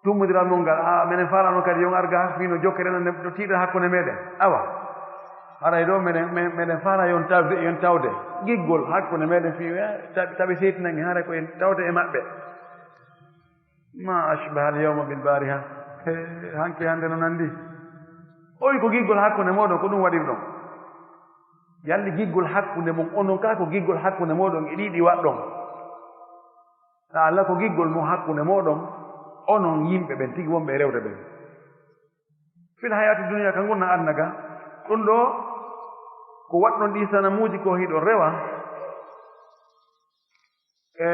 Speaker 2: tummodiral mum ngal minen faalano kadi yon arga fino jokkere ɗo tiiɗa hakkunde meɗen awa haray ɗo meɗen faala yon tawde giggol hakkunde meɗen fi taɓe seytinange haray ko en tawde e maɓɓe ma ashbaha al yawma bil bariha hanke hande no nandi oyi ko giggol hakkunde moɗon ko ɗum waɗiri ɗon yalli giggol hakkunde mum onon ka ko giggol hakkunde moɗon e ɗiɗi waɗɗon allah ko giggol mo hakkunde moɗon onon yimɓe ɓen tigi wonɓe rewde ɓen fil hayati duniya ka gonna adnaga ɗum ɗo ko waɗɗon ɗi sanamuji ko hiɗo rewa e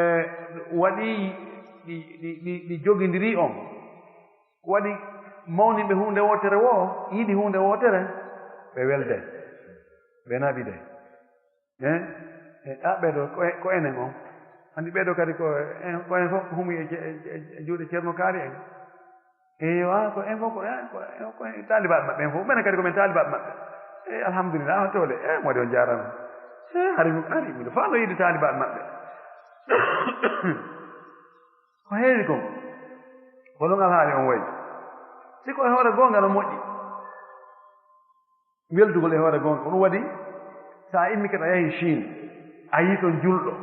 Speaker 2: waɗi ɗi jogindiri on ko waɗi mawniɓe hunde wotere wo yiɗi hunde wotere ɓe welde ɓe naɓide ɓeɗo ko enen on andi ɓeɗo kadi ko en fof ko humi e juuɗe ceerno kaari en ewa ko en fof ko talibaɓe maɓɓe en fof ɓenen kadi komin talibaɓe maɓɓe alhamdulillah tole modi on jarama hari miɗo faano yiide talibaɓe maɓɓe ko heewi kon ko ɗon alhaali on wayi siko e hoore goonga no moƴƴi weldugol e hoore goonga ko ɗum waɗi so a immi kadi a yahi Chine a yii toon julɗo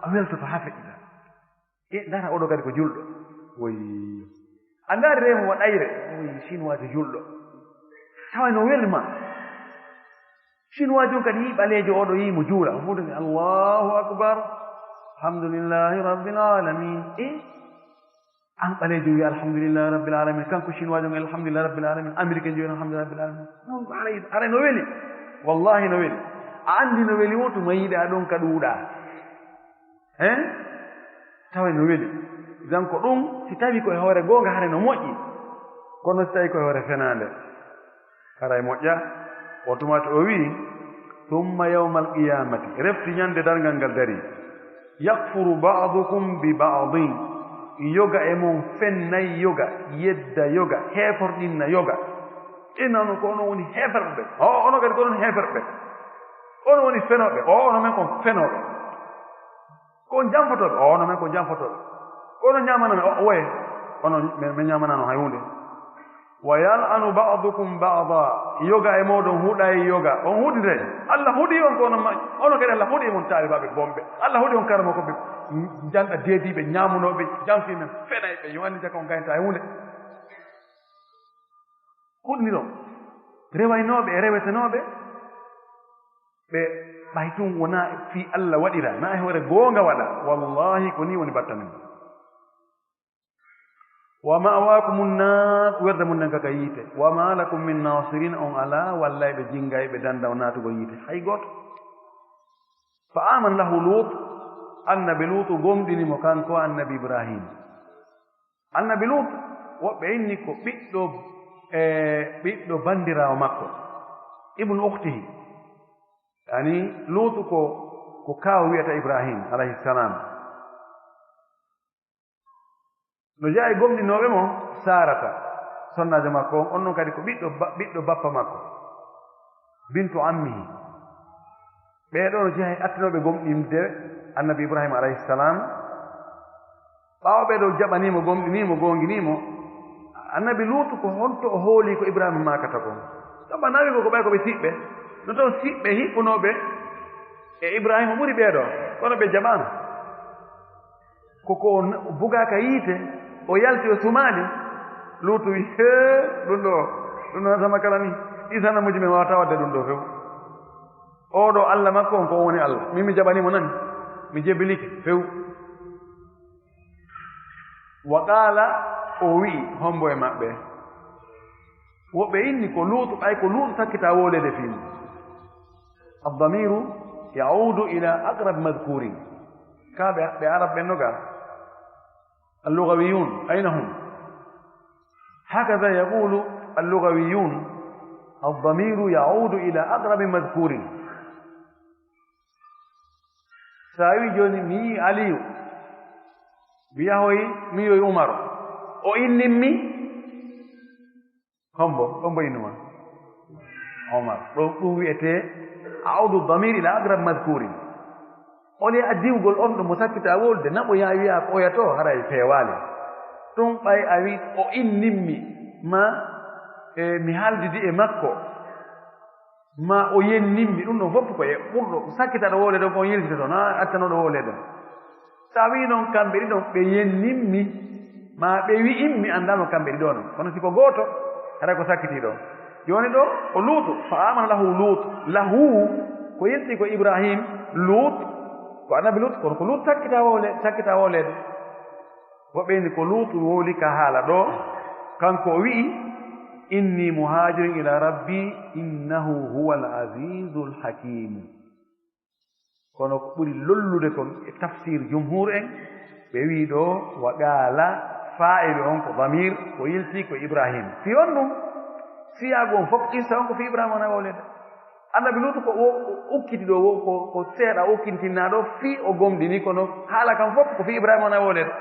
Speaker 2: a weltoto haa feƴƴita dara oɗo kadi ko julɗo woyi a ndaari remo wa ɗayre woyi chinois to julɗo taway no welma chinois joni kadi yii ɓaleejo oɗo yii mo juula fuɗumi allahu akbar alhamdulillahi rabbil alamin an ɓaleejo wi alhamdulillahi rabbil alamin kanko chinois jon alhamdulillahi rabbil alamin américain joni alhamdulillahi rabbil alamin non aray no weli wallahi no weli a andi no weli woto mayiɗa ɗon ka ɗuuɗa tawa no weli jan ko ɗum si tawi koye hoore goonga hare no moƴƴi kono si tawi koye hoore fenande haray moƴƴa o tumata o wi tumma yawma alqiyamati refti ñande dargal ngal dari yakfuru ba'dukum bi ba'din yoga e mum fennay yoga yedda yoga heeforɗinna yoga innano ko onon woni heeferɓe ono kadi ko onon heeferɓe ono woni fenoɓe ono men kon fenoɓe ko jamfotoɓe ono men ko jamfotoɓe ono ñamanano oye ono mi ñamanano hay hunde wa yal'anu ba'dukum ba'da yoga e moɗon huɗa e yoga on huɗide allah huɗi on ko ono kadi allah huɗi mon taalibaɓe bomɓe allah huɗi on karamo koɓe janɗa deediɓe ñamunoɓe jamfimen fenayɓe yo andi jaka on gayta e hunde huɗni ɗon rewaynooɓe e rewetenooɓe ɓe ɓay tun wonaa fii Allah waɗira naa e hoore goonga waɗa wallahi ko ni woni batta men wa ma'waakumu nnar werde mum nden kaka yiite wa ma lakum min nasirin on alaa wallayɓe jinngayɓe dandaw naatugo yiite hay gooto fa aman lahu lut annabi lutu gomɗinimo kanko annabi ibrahim annabi lut woɓɓe inni ko ɓiɗɗo bandirawo makko ibnu ukhtihi yani lutu ko kawo wiyata ibrahim alayhi salam no jeeyi gomɗinoɓe mo sarata sonnajo makko on noon kadi ko ɓiɗɗo bappa makko bintu ammihi ɓeeɗo no jeeyi attinoɓe gomɗinde annabi ibrahima alayhi salam ɓaawo ɓeeɗo jaɓanimo gomɗinimo gonginimo annabi lutu ko honto o hooli ko ibrahima makata ko samba nawi ko ɓay koɓe siɓɓe no taw siɓɓe hiɓɓunoɓe e ibrahima ɓuri ɓeeɗo kono ɓe jaɓano koko bugaka yiite o yalti o sumaali lutu wi ɗum ɗo sama kala ni isanamuji men wawata wadde ɗum ɗo few oɗo allah makko on ko woni allah min mi jaɓanimo nani mi jebbilike few wa qala o wi'i hombo e maɓɓe woɓɓe inni ko luutu ɓay ko luutu takkita wolede fimu addamiru yaudu ila aqrab madkurin kaɓe arab ɓen noga اللغويون أين هم؟ هكذا يقول اللغويون الضمير يعود إلى أقرب مذكور ساوي جوني مي علي بيهوي مي عمر أو إنمي هم إنما عمر روحوا يته أعود الضمير إلى أقرب مذكور ole addiwgol on ɗo mo sakkita wolde naɓo ya wiya ko oyato haray feewaale ɗum ɓay a wi o innimmi ma mi haaldidi e makko ma o yennimmi ɗum ɗon fof ko e ɓurɗo sakkitaɗo woole ɗon kon yeltita toon ha attanoɗo woole ɗon sa wi noon kamɓe ɗiɗon ɓe yennimmi ma ɓe wi'immi anndano kamɓe ɗiɗo non kono siko gooto haray ko sakkiti ɗo jooni ɗo o luutu fa amana lahu luutu lahu ko yelti ko ibrahim luutu ko annabi lut kono ko lut sakkita wolede woɓɓe ni ko lutu wooli ka haala ɗo kanko o wi'i inni muhajirin ila rabbi innahu huwa al azizu l hakimu kono ko ɓuri lollude kon e tafsir jumhur en ɓe wi ɗo wa qaala fa'ilu on ko damir ko yilti ko ibrahim fi on ɗum siyagu on fof qissa on ko fi ibrahima wona wolede annabi lutu ko ukkiti ɗo ko seeɗa ukkintinnaɗo fii o gomɗini kono haala kam fof ko fi ibrahima wona wolede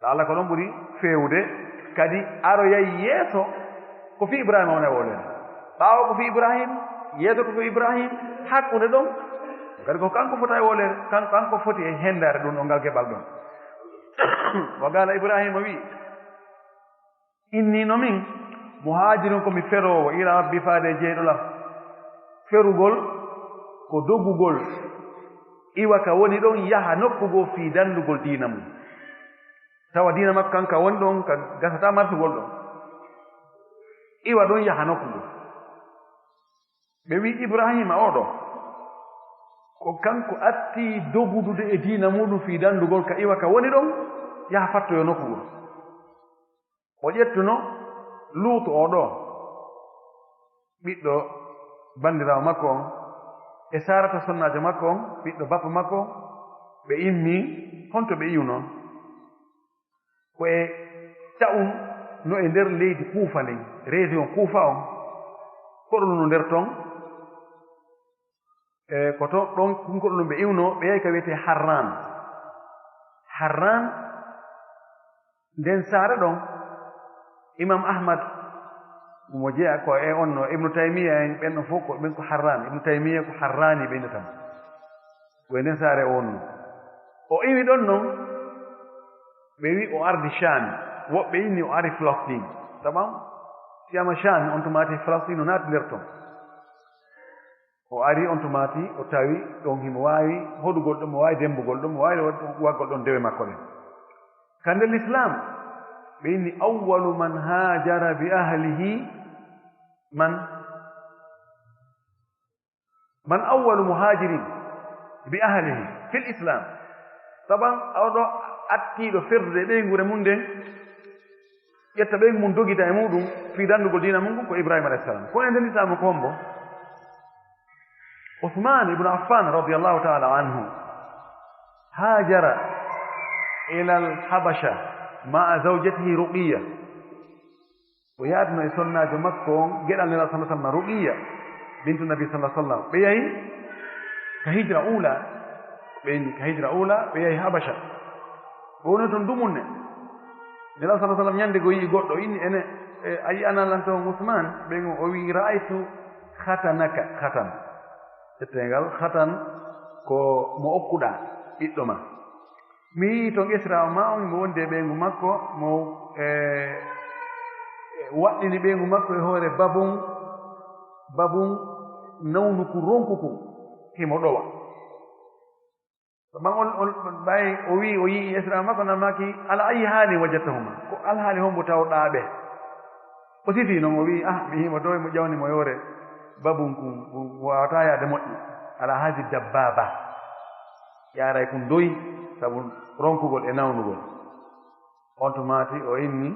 Speaker 2: Allah ko ɗon ɓuri fewde kadi aroyay yeeso ko fi ibrahima wona wolede ɓaawo ko fi ibrahim yeeso ko fi ibrahim hakkunde ɗon kadi ko kanko fota e wolede kanko foti e hendare ɗum ɗo ngal keɓal ɗon wa gala ibrahima wi inni no min muhajirun komi ferowo ila rabbi faade jeyɗolam ferugol ko doggugol iwaka woni ɗon yaha nokkugo fii dandugol diina mum tawa diina makko kanka woni ɗon ka gasata martugol ɗon iwa ɗon yaha nokkugol ɓe wi ibrahima oɗo ko kanko atti doggudude e diina muɗum fii dandugol ka iwaka woni ɗon yaha fattoyo nokkugol o ƴettuno luutu oɗo ɓiɗɗo bandirawo makko on e sarata sonnajo makko on ɓiɗɗo bappa makko ɓe immi honto ɓe iyu noon ko e ta'um no e nder leydi kuufa ndin région kuufa on koɗol no nder ton e ko ton ɗon kunkoɗo ɗum ɓe iwno ɓe yehi ka wiyete harran nden saare ɗon imam ahmad mo jeeya ko e on no ibnu taymiya en ɓenɗon fof ko ɓen ko harran ibnu taymiya ko harrani ɓeyde tan koye nden saare o wonno o iwi ɗon noon ɓe wi o ardi chane woɓɓe inni o ari Palestine taɓam siyama chane on tumati Palestine o naati nder ton o ari on tumati o tawi ɗon himo wawi hoɗugol ɗum mo wawi dembugol ɗum mo wawi waggol ɗon dewe makko ɗen kande l'islam ɓe inni awwalu man hajara bi ahlihi man awwalu muhajirin bi ahlihi fil islam taban awɗo attiiɗo ferde ɓeygure mum nden ƴetta ɓeygu mum dogita e muɗum fi dandugol dina mum ko ibrahima alayhi salam kono e ndenditama ko hombo Uthman ibn Affan radiyallahu ta'ala anhu hajara ila al-Habasha ma'a zawjatihi Ruqiyya o yaadno e sonnajo makko on geɗal nela sallallahu alaihi wasallam Ruqiyya bintu nabi sallallahu alaihi wasallam ɓe yahi ka hijra ula ɓe yahi Habasha o woni toon dumunne nela sallallahu alaihi wasallam nyande go yi goɗɗo inni ene ayi analanto Uthman ɓe o wi ra'aytu khatanaka khatan ettengal khatan ko mo okkuɗa ɓiɗɗo ma mi yii to ŋesirawo ma on mi wondi e ɓeygu makko mo waɗɗini ɓeygu makko e hoore babum nawnuku ronkuku himo ɗowa ɓan on ɓay o wi o yii esirawo makko namaki ala ayi haali wajattahuma ko alhaali hombo tawɗaɓe o sifi noon o wi mi himo dow mo ƴawnimo yoore babum ku wawata yaade moƴƴi ala haadi dabbaba yaray kum doyi sabu ronkugol e nawnugol on to maati o inni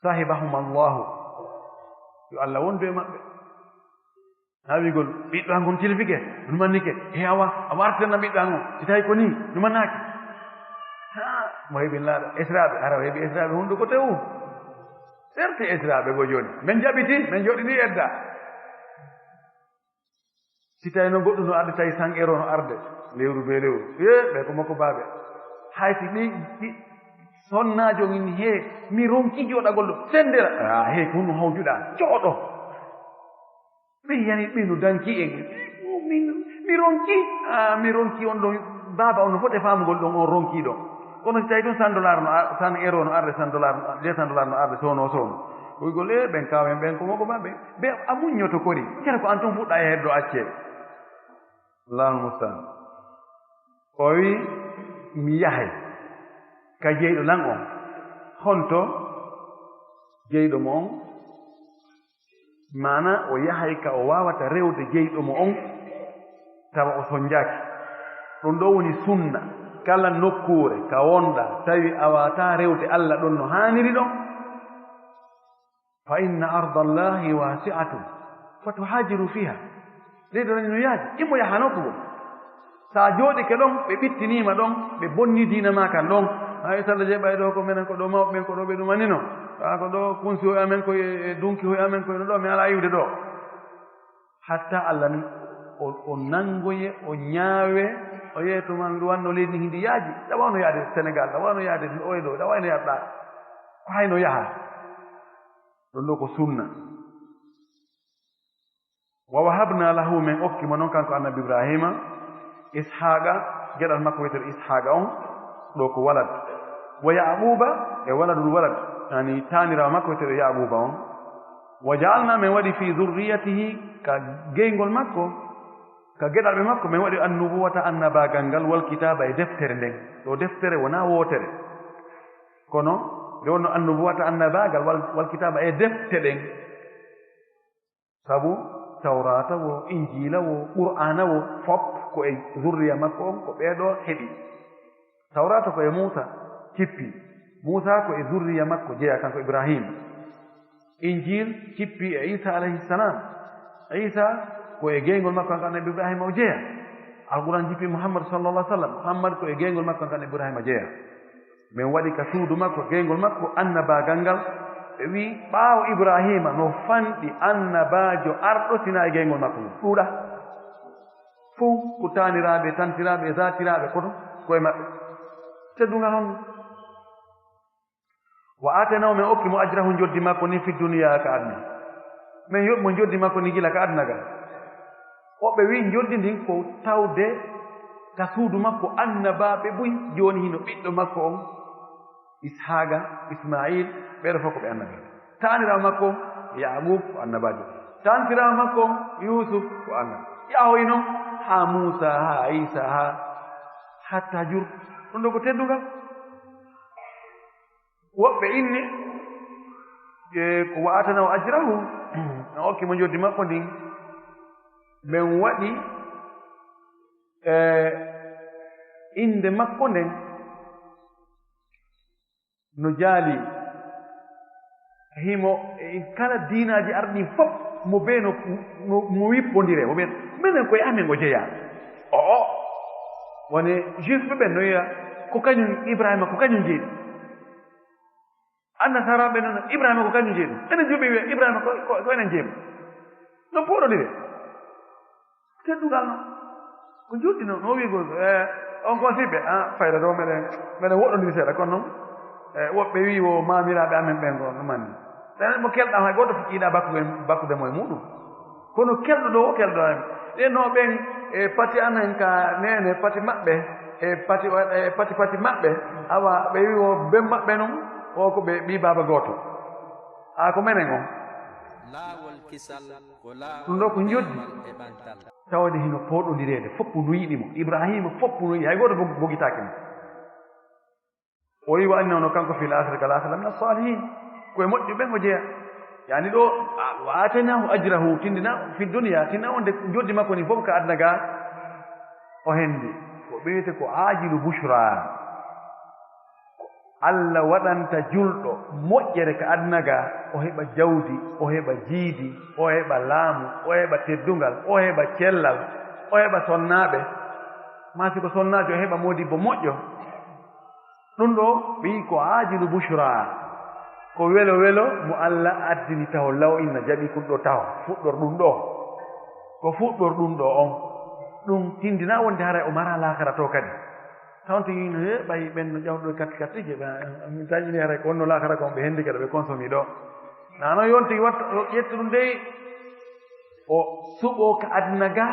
Speaker 2: sahibahum allahu yo allah wondu e maɓɓe ha wigol ɓiɗɗo an kon tilfike numannike awa a wartenna ɓiɗɗo an o si tawi ko ni numannaki mo heeɓi laaɗa esraɓe ara o heeɓi esraɓe hunde ko tewu certi esraɓe go joni min jaɓiti min joɗini edda si tawi no goɗɗum no arde tawi sanqero no arde lewru be lewru ɓe ko makko baaɓe haysi ɗi sonnajo in mi ronki joɗagol ɗo sendera he ko ɗum hawjuɗa jooɗo ɓe yani ɓe no danki en mi ronki on ɗon baaba on no foti famugol ɗon on ronki ɗon kono si tawi ɗum $100 no arde $200 no arde sowno ɓoygol ɓen kawen ɓen ko makko baɓe ɓe a muññoto kori kene ko an ton fuɗɗa e heddo accee allahu mustaan o wi mi yahay ka jeyɗo lan on honto jeyɗo mo on mana o yahay ka o wawata rewde jeyɗo mo on tawa o soñjaki ɗum ɗo woni sunna kala nokkure ka wonɗa tawi a wata rewde allah ɗon no haniri ɗon fa inna arda allahi wasi'atun fatuhajiru fiha leydi ɗon no yaaji immo yaha nokkugo sa jooɗike ɗon ɓe ɓittinima ɗon ɓe bonni diina ma kan ɗon hay sallah jeeɓay ɗo ko minen ko ɗo mawɓe men ko ɗo ɓe ɗumanino ko ɗo kunsi hoy amen koye dunki hoy amen koye no ɗo mi ala yiwde ɗo hatta allah o nangoye o ñaawe o yeetoma mi wanno leydi hindi yaaji ɗawano yaade sénégal ɗawano yaade oye ɗo ɗawayno yaɗɗa ko hayno yaha ɗon ɗo ko sunna wa wahabna lahu min okkimo noon kanko annabi ibrahima ishaqa geɗal makko wiyetero ishaqa on ɗo ko walad wa yaquba e waladul walad yani tanirawo makko wiyetero yaquba on wa jaalna min waɗi fi dhurriyatihi ka geygol makko ka geɗalɓe makko min waɗi annubuwata annabagal ngal wal kitaba e deftere nden ɗo deftere wona wootere kono nde wonno annubuwata annabagal wal kitaba e defte ɗen sabu tawrata wo injila wo qur'ana wo fop ko e zurriya makko on ko ɓeeɗo heɓi tawrata ko e muusa cippi muusa ko e zurriya makko jeeya kanko ibrahima injil cippi e isa alayhi salam isa ko e geygol makko kanko annabi ibrahima o jeeya alquran jippi muhammad sallallahu alih w sallam muhammad ko e geygol makko kanko annabi ibrahima jeeya min waɗi ka suudu makko geygol makko annabagal ngal ɓe wi ɓaawo ibrahima no fanɗi annabajo arɗo sina e geygol makko mum ɗuuɗa fuu ko taniraɓe tantiraɓe zatiraɓe koto koye maɓɓe teddungal honno wa atanahu min okki mo ajrahu joddi makko ni fi duniya ka adna min yoɓi mo joddi makko ni gila ka adna gal woɓɓe wi joddi ndin ko tawde ka suudu makko annabaɓe ɓuy joni hino ɓiɗɗo makko on ishaqa ismail ɓeɗo fof ko ɓe annabaɓe tanirawo makko yaqub ko annabajo tantirawo makko yusuf ko annaba yahoyno ha musa ha isa hatta jur ɗum ɗo ko teddugal woɓɓe inni ko wa'atana ajrahu no okki mo joddi makko ndin ɓen waɗi inde makko nden no jaali himo kala diinaji arɗi fof mo ɓe no wippondire mo ɓen minen koye amen ngo jeeya woni juif ɓe ɓen no wiya ko kañum ibrahima ko kañum jeeɗi annasaraɓe noon ibrahima ko kañum jeeɗi enen juɓe wiya ibrahima ko enen jeemo non poɗodire teddugal noon ko juɗɗi noon no wiigo on kon siɓɓe fayda ɗo meɗen woɗɗodiri seeɗa kono noon woɓɓe wi o mamiraɓe amen ɓen ko ɗumanni ɗen mo kelɗa hay goto fuɗɗiɗa bakkude mo e muɗum kono kelɗo ɗo o kelɗo amen ɗenno ɓen e pati amen ka nene pati maɓɓe e pati maɓɓe awa ɓe wi o ɓen maɓɓe noon o ko ɓe ɓi baba goto ko menen o ɗum ɗo ko joddi tawde hino poɗodirede foppu no yiɗimo ibrahima foppu no yiɗi hay goto bogitaki mo o wi wa annawno kanko fil akhirati kal akhirati min as-salihin koye moƴƴu ɓen o jeeya yani ɗo wa ataynahu ajrahu tindina fi dunia tinna wonde joddi makko ni fof ka adna ga o hendi ko ɓeyete ko ajilu bushra Allah waɗanta julɗo moƴƴere ka adna ga o heɓa jawdi o heɓa jiidi o heɓa laamu o heɓa teddungal o heɓa cellal o heɓa sonnaɓe ma siko sonnajo o heɓa modibbo moƴƴo ɗum ɗo ɓi ko ajilu bushra ko welo welo mo Allah addini taw law inna jaɓi kun ɗo taw fuɗɗor ɗum ɗo ko fuɗɗor ɗum ɗo on ɗum tindina wonde haray o mara lakara to kadi tawti yino ɓay ɓen no ƴawɗo kattije min tañini haray ko wonno lakara kon ɓe hendi kadi ɓe consomi ɗo nano yonti watta ƴetta ɗum dey o suɓo ka adna ga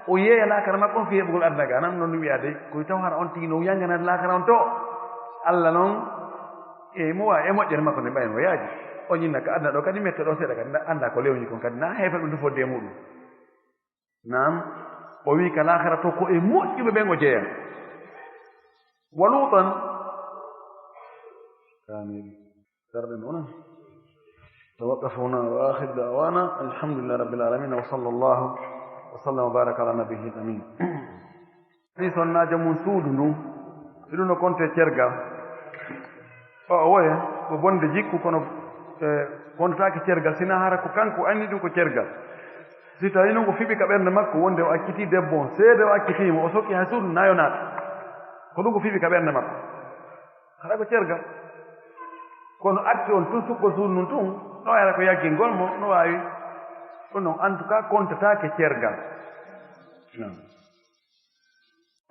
Speaker 2: o yeeya lakara makko on fi heɓugol adna ga nan noon wiya dey koye taw hara on tigi no yanganade lakara on to Allah noon mo wawi e moƴƴere makko nde ɓayen o yaaji o ñinna ka adna ɗo kadi metta ɗo seeɗa kadi anda ko lewñi kon kadi na heefa ɗum defodde e muɗum nam o wi ka lakara to ko e moƴƴuɓe ɓen o jeeya wa lutan kamil darɗen ona توقفنا وآخر دعوانا الحمد لله رب العالمين وصلى الله وسلم وبارك على نبيه الأمين ni sonnajo mum suudu ndu iɗum no konte cergal o woya ko bonde jikku kono kontaki cergal sina hara ko kanko anni ɗum ko cergal si tawi noon ko fiɓi ka ɓernde makko wonde o akkiti debbo on seede o akkitimo o sokki hay suudu nayo naata ko ɗum ko fiɓi ka ɓernde makko haɗa ko cergal kono atti on tun sukkol suudu nun tun no wayata ko yaggingol mo no wawi ɗum noon en tout cas kontatake cergal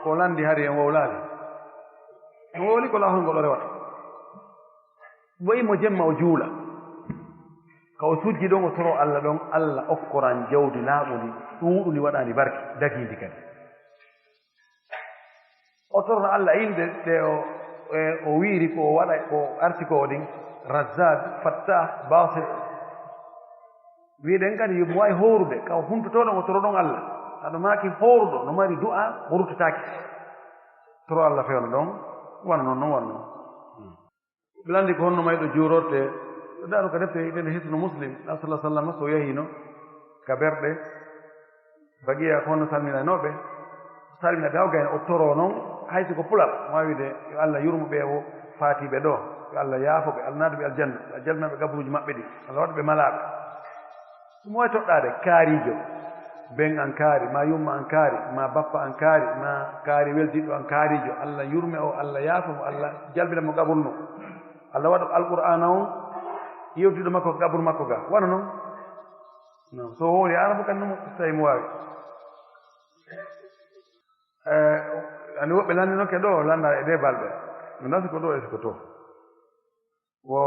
Speaker 2: ko landi hari en wowlaali en wowli ko lahol ngol o rewata wayimo jemma o juula ka o sujji ɗon o toro Allah ɗon Allah okkoran jawdi laaɓudi ɗuuɗudi waɗandi barki dagidi kadi o torno Allah inde ɗe o wiiri ko o waɗa ko arti ko ɗin Razzaq Fattah Basit wiiɗen kadi mo wawi howrude ka o humtotoɗon o toro ɗon Allah aɗa maaki howruɗo no mari du'a o ruttataki toro Allah fewno ɗon wana noon noon wana noon ɓilandi ko honno mayɗo juurorte ɗo daɗo ko defte ɗende hisnu muslim sallah sallam so yahino ka berɗe bagiya ko honno salminanoɓe salmina gawgayno o toro noon haysi ko pulal mo wawide yo Allah yurmoɓe o faatiɓe ɗo yo Allah yaafoɓe Allah naadaɓe aljanna aljannaɓe gabruji maɓɓe ɗi Allah waɗaɓe malaɓe ɗum wawi toɗɗade kaarijo ben an kaari ma yumma an kaari ma bappa an kaari ma kaari weldiɗo an kaarijo Allah yurme o Allah yaafo mo Allah jalbina mo gaburno Allah waɗa alqur'ana o yewtiɗo makko ko gabru makko ga wana noon non so hooli ana fof kannuma so tawi mo wawi andi woɓɓe landi noon ke ɗo landa e ɗe balɗe no nasi ko ɗo e siko to wo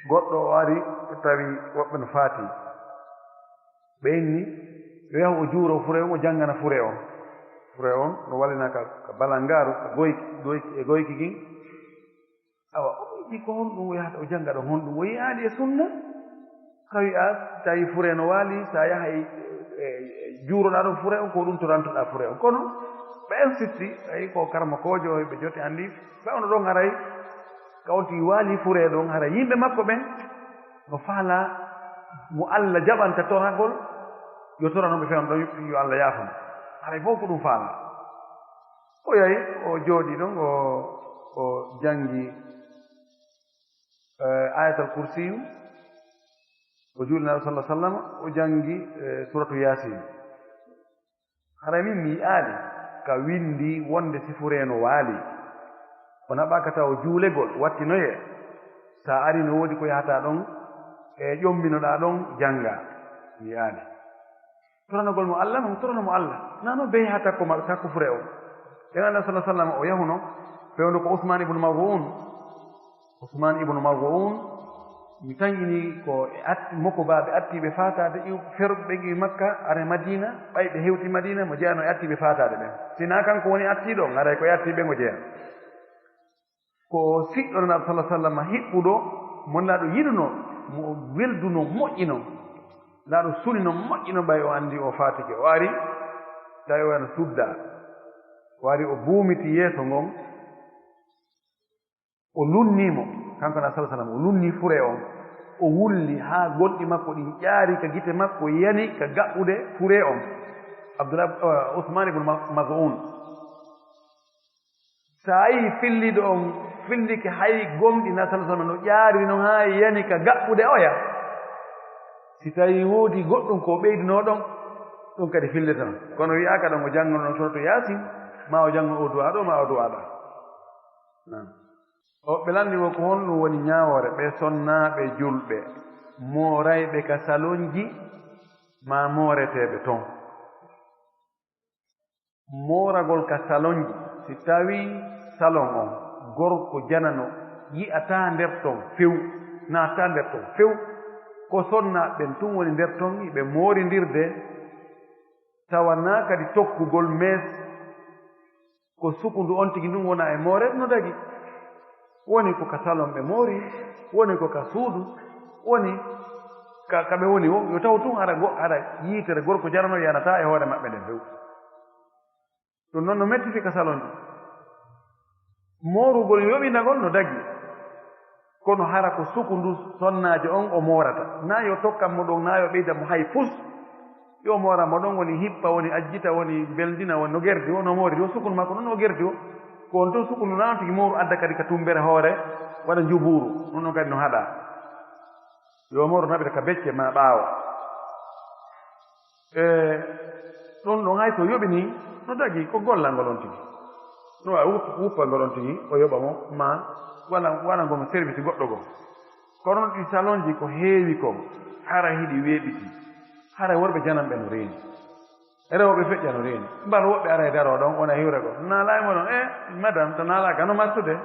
Speaker 2: goɗɗo o ari tawi woɓɓe no faati ɓe inni yo yahu o juuro fure on o janngana fure on no wallina ka balangaru ka goyki gin awa o yiɗi ko honɗum o yahata o jannga ɗon honɗum o yiyaali e sunna ka wi'a tawi fure no waali sa yahay juuroɗa ɗon fure on ko ɗum to rantoɗa fure on kono ɓen sitti ayi ko karma kojo ɓe joti anndi ɓe ono ɗon haray kawti waali fure ɗon hara yimɓe makko ɓen no faala mo Allah jaɓanta toragol yo toranoɓe fewan ɗon yo Allah yaafamo haray fof ko ɗum faala o yahi o jooɗi ɗon o jangi ayatal kursiyu o juulinaɗo sallah sallam o jangi suratu yasin haray min mi yi'aali ka windi wonde sifureno waali o naɓaka taw juulegol wattinoye sa ari no woodi ko yahata ɗon e ƴombinoɗa ɗon janga mi yi'aali toranogol mo Allah noon torano mo Allah nano be yahata takko fure o ɓenaɗa sallah sallam o yahuno fewndo ko Usman ibnu Maz'un mi tangini ko moko baaɓe attiɓe fatade ferɓe ɓe Makka are Madina ɓayɓe hewti Madina mo jeyano e attiɓe fatade ɓen sina kanko woni attiɗo aray koye attiɓe ngo jeeya ko siɗɗo naɗo sallah sallam hiɓɓuɗo mon laaɗo yiɗuno mo welduno moƴƴino laaɗo sulino moƴƴino ɓay o andi o fatike o ari tawi o yana sudda o ari o buumiti yeeso ngon o lunnimo kanko na sallah sallam o lunni fure on o wulli haa gonɗi makko ɗin ƴaari ka gite makko yani ka gaɓɓude fure on Usman ibnu Maz'un sa yi filliɗo on fillike hay gomɗi na sallah sallam no ƴaari noon haa yani ka gaɓɓude oya si tawi woodi goɗɗum ko ɓeydino ɗon ɗum kadi fillita non kono wi'aka ɗon o janggono ɗon suratu yasin ma o janggo o duwa ɗo ma o duwa ɗa o ɓe landi wo ko honɗum woni ñaawore ɓe sonnaaɓe julɓe moorayɓe ka salonji ma mooreteeɓe ton mooragol ka salonji si tawi salon on gorko janano yi'ata nder ton few naata nder ton few ko sonnaaɓen tun woni nder ton ɓe moorindirde tawana kadi tokkugol mees ko sukundu on tigi ndun wona e moore no dagi woni ko ka salon ɓe moori woni ko ka suudu woni kaɓe woni yo taw tun ara yiitere gorko jarano yanata e hoore maɓɓe nden few ɗum noon no mettiti ka salon ɗi moorugol yoɓinagol no dagi kono hara ko suku ndu sonnaajo on o moorata na yo tokkan mo ɗon na yo ɓeyda mo hay pus yo moora mo ɗon woni hippa woni ajjita woni beldina woni no gerdi o no moori o sukunu makko noon no gerdi o ko on toon sukunu naano tigi mooru adda kadi ka tumbere hoore waɗa njubuuru ɗum ɗon kadi no haɗa yo mooru naɓita ka becce ma ɓaawa ɗon ɗon hay so yoɓini no dagi ko gollal ngol on tigi no wawi wuppa ngol on tigi o yoɓa mo ma waɗa ngomo service goɗɗo goo kono ɗi salon ji ko heewi ko hara hiɗi weeɓiti hara worɓe jananɓe no reeni rewɓe feƴƴa no reeni mbal woɓɓe ara e daro ɗon wona hiwre go naalamo ɗon madame to naalaka no martude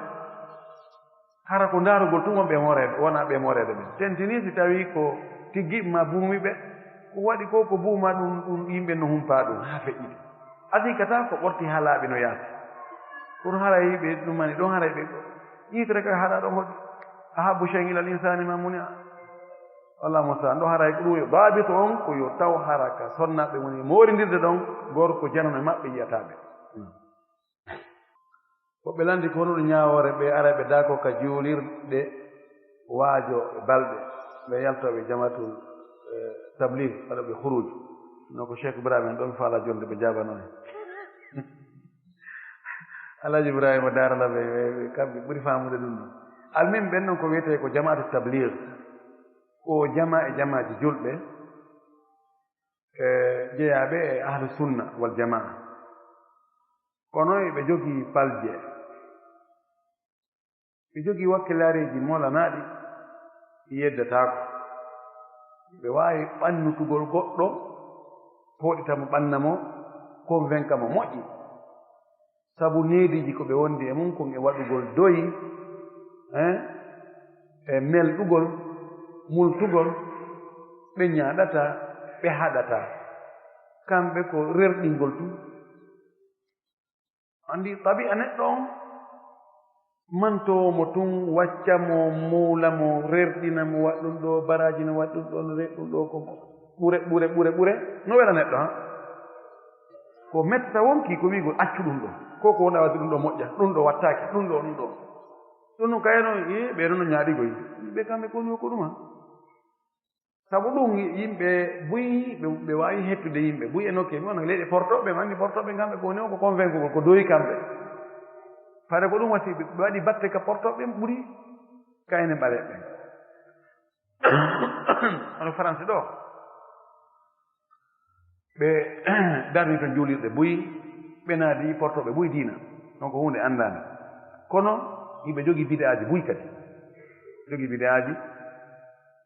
Speaker 2: hara ko ndaarugol tun wonɓe moorede wona ɓe moorede ɓen tentini si tawi ko tiggi ma buumi ɓe ko waɗi ko buuma ɗum yimɓe no humpa ɗum haa feƴƴiti asikata ko ɓorti haa laaɓi no yaasi pour hara yiɓe ɗumani ɗon hara ɓe yiitere ka haɗa ɗon hoɗi a habbu cheikh ilal insani ma muni wallahu mustaan ɗo hara ko ɗum baabito on ko yo taw hara ka sonnaɓe woni moorindirde ɗon gorko janano e maɓɓe yiyataɓe woɓɓe landi ko hono ɗo ñaawore ɓe ara ɓe daako ka juulirɗe waajo e balɗe ɓe yaltoɓe jamatul tablir waɗa ɓe huruj no ko cheikh ibrahima en ɗo mi faala jonde ɓe jabano en alaji ibrahima darala ɓe kamɓe ɓuri famude ɗum ɗo almin ɓen noon ko wiyete ko jamaatu tablir ko jama e jamaji julɓe jeeyaɓe e ahlu sunna wal jamaa kono ɓe jogii palje ɓe jogii wakkilareji molanaɗi yeddataako ɓe waawi ɓannutugol goɗɗo poɗitamo ɓanna mo convainca mo moƴƴi sabu neediji ko ɓe wondi e mum kon e waɗugol doyi e melɗugol multugol ɓe ñaaɗata ɓe haɗata kamɓe ko rerɗingol tun andi tabi'a neɗɗo on mantowo tun wacca mo muula mo rerɗina mo waɗɗum ɗo baraji no waɗɗum ɗo no reɗɗum ɗo ko ɓure no wela neɗɗo ha ko mettata wonki ko wiigol accu ɗum ɗo ko wona wadde ɗum ɗo moƴƴa ɗum ɗo wattaki ɗum ɗo ɗum kayno ɓe ɗon no ñaaɗigoy yimɓe kamɓe koni ko ɗuma sabu ɗum yimɓe buyi ɓe waawi hettude yimɓe buyi e nokke mi wona leyɗe portoɓe ɓe anndi portoɓe kamɓe koni o ko convaincugol ko doyi kamɓe fare ko ɗum wasi ɓe waɗi batte ka portoɓe ɓuri kayne ɓaleɓe ono france ɗo ɓe darni to juulirɗe buyi ɓe naadi portoɓe buyi diina donc hunde anndani kono yimɓe jogii bide aji buyi kadi jogii bide aji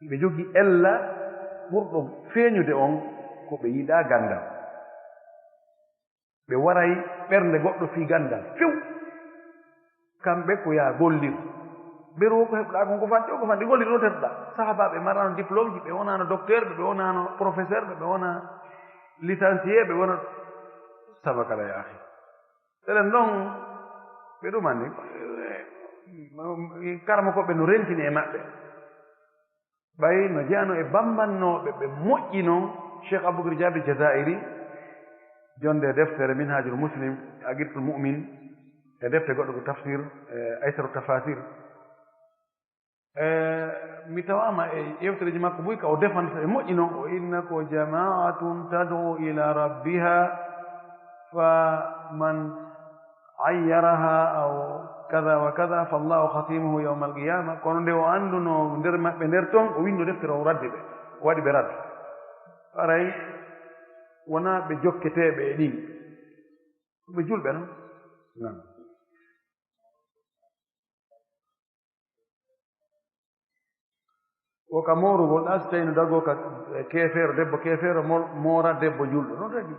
Speaker 2: ɓe jogii ella ɓurɗo feeñude on ko ɓe yiɗaa ganndal ɓe waray ɓernde goɗɗo fii ganndal few kamɓe ko yaa gollir ɓeru ko heɓɗaa kon ko fanɗi o ko fanɗi gollir ɗo tetɗaa sahabaaɓe marano diplôme ji ɓe wonaano docteur ɓe wonaano professeur ɓe wona licencié ɓe wona sabakala ya ahi elen ɗon ɓe ɗumanni karama koɓe no rentini e maɓɓe ɓay no jeyano e bambannooɓe ɓe moƴƴino cheikh aboubacry diaby jazairi jonde deftere minhajul muslim agirtul mu'min e defte goɗɗo ko tafsir aysaru tafasir mi tawama e yewtereji makko buy ka o defanta e moƴƴino o inna ko jamaatun tad'u ila rabbiha fa man ayyaraha aw kada wa kada fa allahu khatimuhu yawma alqiyama kono nde o annduno nder maɓɓe nder toon o windo deftere o raddi ɓe o waɗi ɓe radde aray wona ɓe jokketeɓe e ɗin ɓe julɓe noon nan o ka moorugol ɗa so tawi no dagoo ka keefeero debbo keefeero moora debbo julɗo non tagi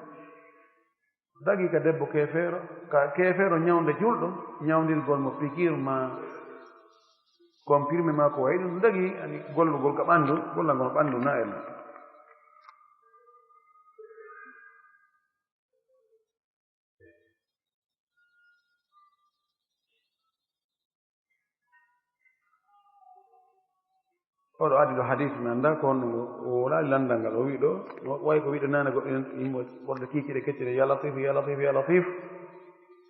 Speaker 2: dagi ka debbo keefeero ñawnde julɗo ñawndirgol mo piqure ma comprimé ma ko wayi ɗum dagi ani gollugol ka ɓanndu gollangol ɓanndu na en oɗo addi ɗo hadis mi annda ko honno o wolaali lanndal ngal o wii ɗo way ko wiɗo naane goɗɗo yimɓe wonde kiikiɗe kecciɗe ya latif ya latif ya latif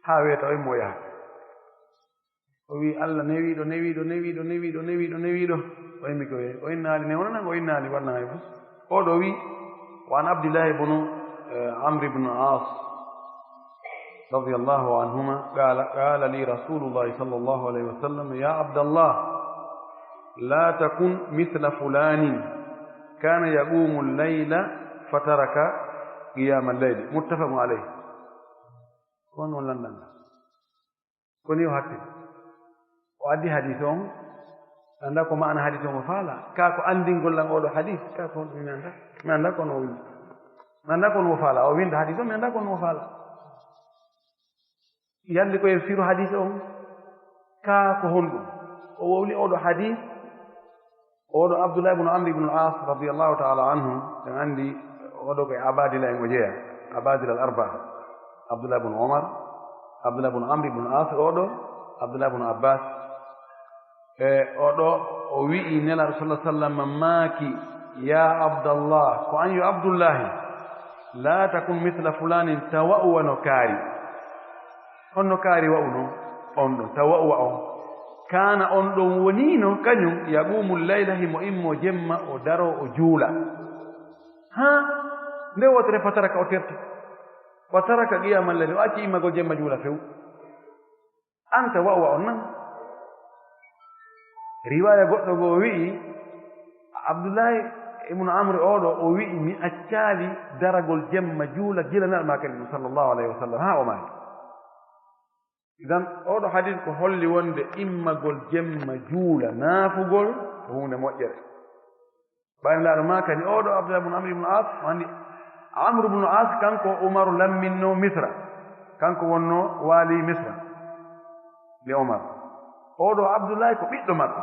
Speaker 2: haa wiyata o immo yaha o wii allah newiiɗo newiiɗo newiiɗo newiiɗo newiiɗo newiiɗo o immi ko o innaali newnanango o innaali waɗnaani fof oɗo wii wa an abdillahi bnu amri bnu as رضي الله عنهما قال لي رسول الله صلى الله عليه وسلم يا عبد الله لا تكن مثل فلان كان يقوم الليل فترك قيام الليل متفق عليه كون ولا لا كوني وحتى وادي حديثهم عندك معنى حديثهم فعلا كاكو اندين غولان اودو حديث كاكو من عندك نو من عندك نو فعلا او وين حديثهم من عندك نو فعلا يالي كو يفسير حديثهم كاكو هوندو o wowli oɗo hadis oɗo abdoullah ibnu amri ibnu al as radiallahu taala anhum en anndi oɗo koye abadila en o jeeya abadila al arba abdoullah ibnu omar abdoullah ibnu amri ibnu al as oɗo abdoullah ibnu abbas e oɗo o wi'i nelaɗo sallah sallam maaki ya abdallah ko an yo abdoullahi la takun mithla fulanin tawa'uwa no kaari on no kaari wa'u noon on ɗon tawa'uwa on kana on ɗon woniino kañum yaqumu llayla himo immo jemma o daro o juula ha nde wotere fataraka o terti fataraka qiyamallede o acci immagol jemma juula few anta wa'uwa on nan riwaya goɗɗo goo wi'i abdoullahi ibnu amre oɗo o wi'i mi accaali daragol jemma juula gilanal ma kadi sallllahu alayhi wa sallam ha o maaki idan oɗo hadis ko holli wonde immagol jemma juula naafugol ko hunde moƴƴere ɓaynilaaɗo ma kadi oɗo abdoulah bnu amre ibnu as andi amre bnu as kanko umaru lamminno misra kanko wonno waali misra li omar oɗo abdoullahi ko ɓiɗɗo makko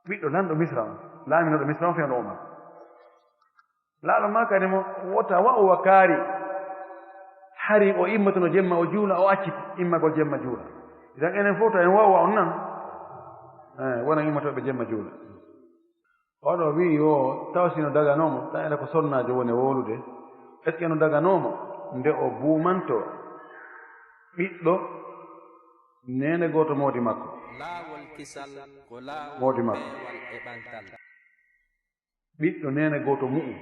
Speaker 2: ɓiɗɗo lanɗo misra on laaminoɗo misra on fewno omar laaɗo ma kadi mo wota wa'uwa kaari hari o immatono jemma o juula o acciti immagol jemma juula idan enen fof to en wawwa on nan wona immatoɓe jemma juula oɗo wii o taw sino daganoomo tan ene ko sonnaajo woni wolude est ce que no daganoomo nde o buumanto ɓiɗɗo nene gooto moodi makko
Speaker 1: laawol kisal ko
Speaker 2: Moodi
Speaker 1: laawol
Speaker 2: makko.
Speaker 1: peewal e ɓantal.
Speaker 2: ɓiɗɗo nene gooto mu'um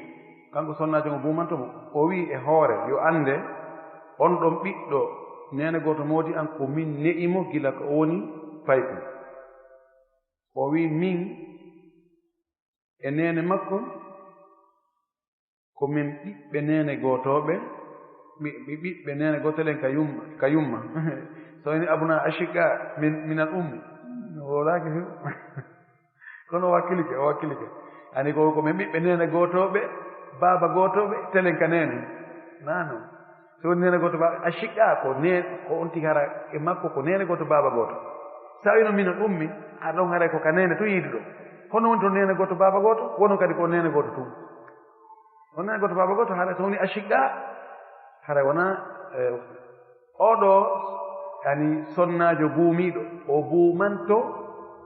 Speaker 2: kanko sonnaajo mo buumanto mo o wii e hoore yo annde on ɗon ɓiɗɗo nene gooto moodi an ko min ne'imo gila ko o woni payko o wii min e nene makko ko min ɓiɓɓe nene gootooɓe ɓiɓɓe nene gootolen ka yumma so woni abuna ashika minal ummi wolaaki few kono o wakkilike ani ko min ɓiɓɓe nene gootooɓe baaba gootooɓe telen ka nene nano so woni nene gooto baaba ashika ko on tigi hara e makko ko nene gooto baaba gooto sa wino minal ummi aɗa ɗon hara ko ka nene to yiide ɗo hono woni to nene gooto baaba gooto wono kadi ko nene gooto tum on nene gooto baaba gooto hara so woni ashika hara wona oɗo ani sonnaajo buumiiɗo o buumanto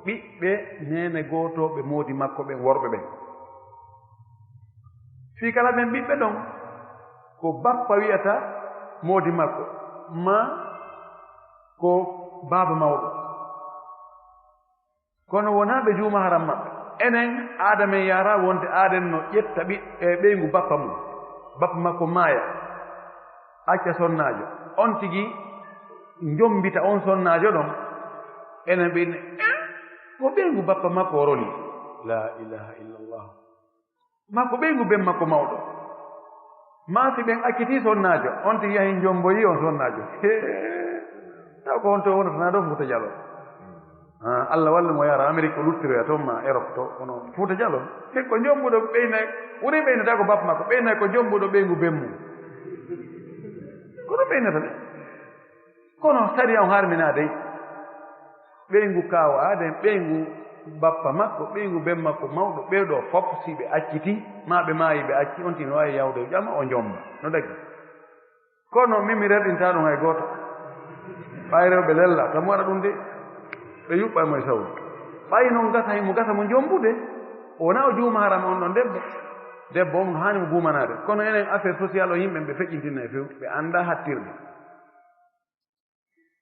Speaker 2: ɓiɓɓe nene gootooɓe moodi makko ɓen worɓe ɓen fii kala ɓen ɓiɓɓe ɗon ko bappa wiyata moodi makko ma ko baaba mawɗo kono wonaa ɓe juuma haram maɓɓe enen aada men yara wonde aaden no ƴetta ɓeygu bappa mum bappa makko maaya acca sonnaajo on tigi njombita on sonnaajo ɗon enen ɓeyne ko ɓeygu bappa makko o roni la ilaha illallah makko ɓeygu ben makko mawɗo maasi ɓen acciti sonnaajo on tigi yahi njomboyi on sonnaajo taw ko on to wonatana ɗo Fuuta Jalon Allah walla mo yara Amérique o luttiroya toon ma Europe to kono Fuuta Jalon ko njombuɗo ɓeynay woni ɓeynata ko bappa makko ɓeynay ko njombuɗo ɓeygu ben mum kono ɓeynata de kono sariya on harmina dey ɓeygu kaawaden ɓeygu bappa makko ɓeygu ben makko mawɗo ɓeeɗo fof si ɓe acciti ma ɓe maayi ɓe acci on tino wawi yawde ƴama o jomba no dagi kono min mi rerɗinta ɗum hay gooto ɓay rewɓe lella tam waɗa ɗum de ɓe yuɓɓa moye sawdu ɓay noon gasa himo gasa mo jombude o wona o juuma haram on ɗon debbo on no haani mo buumanade kono enen affaire social o yimɓe ɓe feƴƴintinna e few ɓe annda hattirde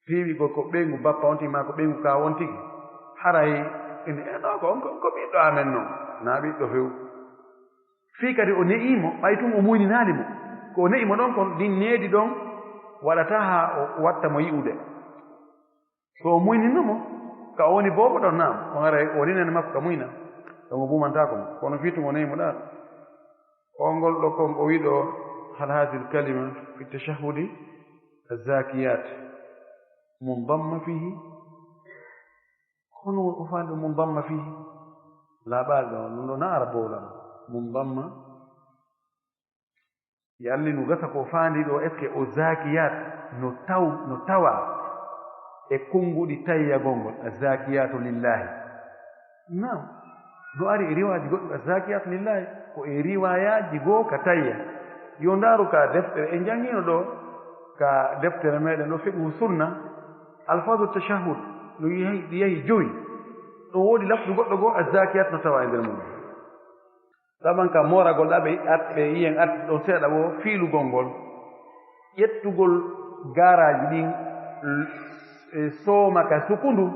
Speaker 2: fiiwi ko ɓeygu bappa on tigi ma ko ɓeygu kaw on tigi haray ɗo ko ɓiɗɗo amen noon na ɓiɗɗo few fii kadi o ne'imo ɓay tum o muyninaali mo ko o ne'imo ɗon kon ɗin needi ɗon waɗata haa o watta mo yi'ude so o muyninno mo ka o woni boobo ɗon naam on aray o woni nene makko ka muyna ɗon o bumantaako mo kono fii tum o ne'imo ɗa o ngol ɗo kon o wiɗo hal hadi l kalima fi tashahudi azakiyat mundamma fihi hono o faandi mundamma fihi laaɓaali ɗo ɗum ɗo na arabowlam mundamma yalli no gasa ko faandi ɗo est ce que o zakiyat no tawa e konnguɗi tayyagol ngol azakiyatu lillahi nam no ari e riwaaji goɗɗi azakiyatu lillahi ko e riwayaji goo ka tayya yo ndaaru ka deftere en janngino ɗo ka deftere meɗen ɗo fiqhu sunna alfadu tashahud no yehi joyi ɗum woodi lafdu goɗɗo goo azakiyat no tawa e nder mum saban ka moragol ɗa ɓe yiyen arti ɗon seeɗa wo fiilugol ngol ƴettugol garaji ɗin sooma ka sukundu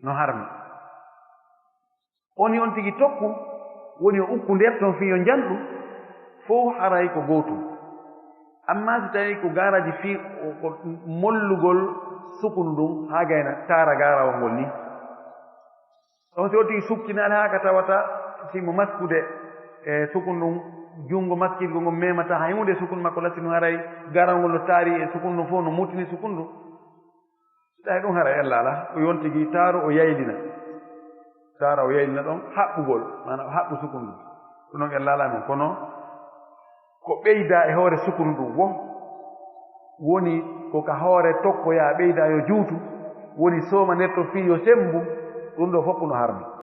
Speaker 2: no harmi oni on tigi tokku woni o ukku nder toon fi yo njanɗu fof haray ko gootum amma si tawi ko garaji fi ko mollugol sukundum haa gayna taara garawol ngol ni ɗon si o tigi sukkinaali haa ka tawata simo maskude e sukundum junngo maskirgo ngo memata hay hunde sukundu makko lasino haray garawol ngol no taari e sukundu fof no mutini sukundu ɗay ɗum haray allah ala o yontigi taaru o yaylina taara o yaylina ɗon haɓɓugol mana o haɓɓu sukundu ɗum noon allah ala men kono ko ɓeyda e hoore sukundu ɗum woni ko ka hoore tokkoya ɓeyda yo juutu woni sooma netto fii yo sembu ɗum ɗo fof no harmi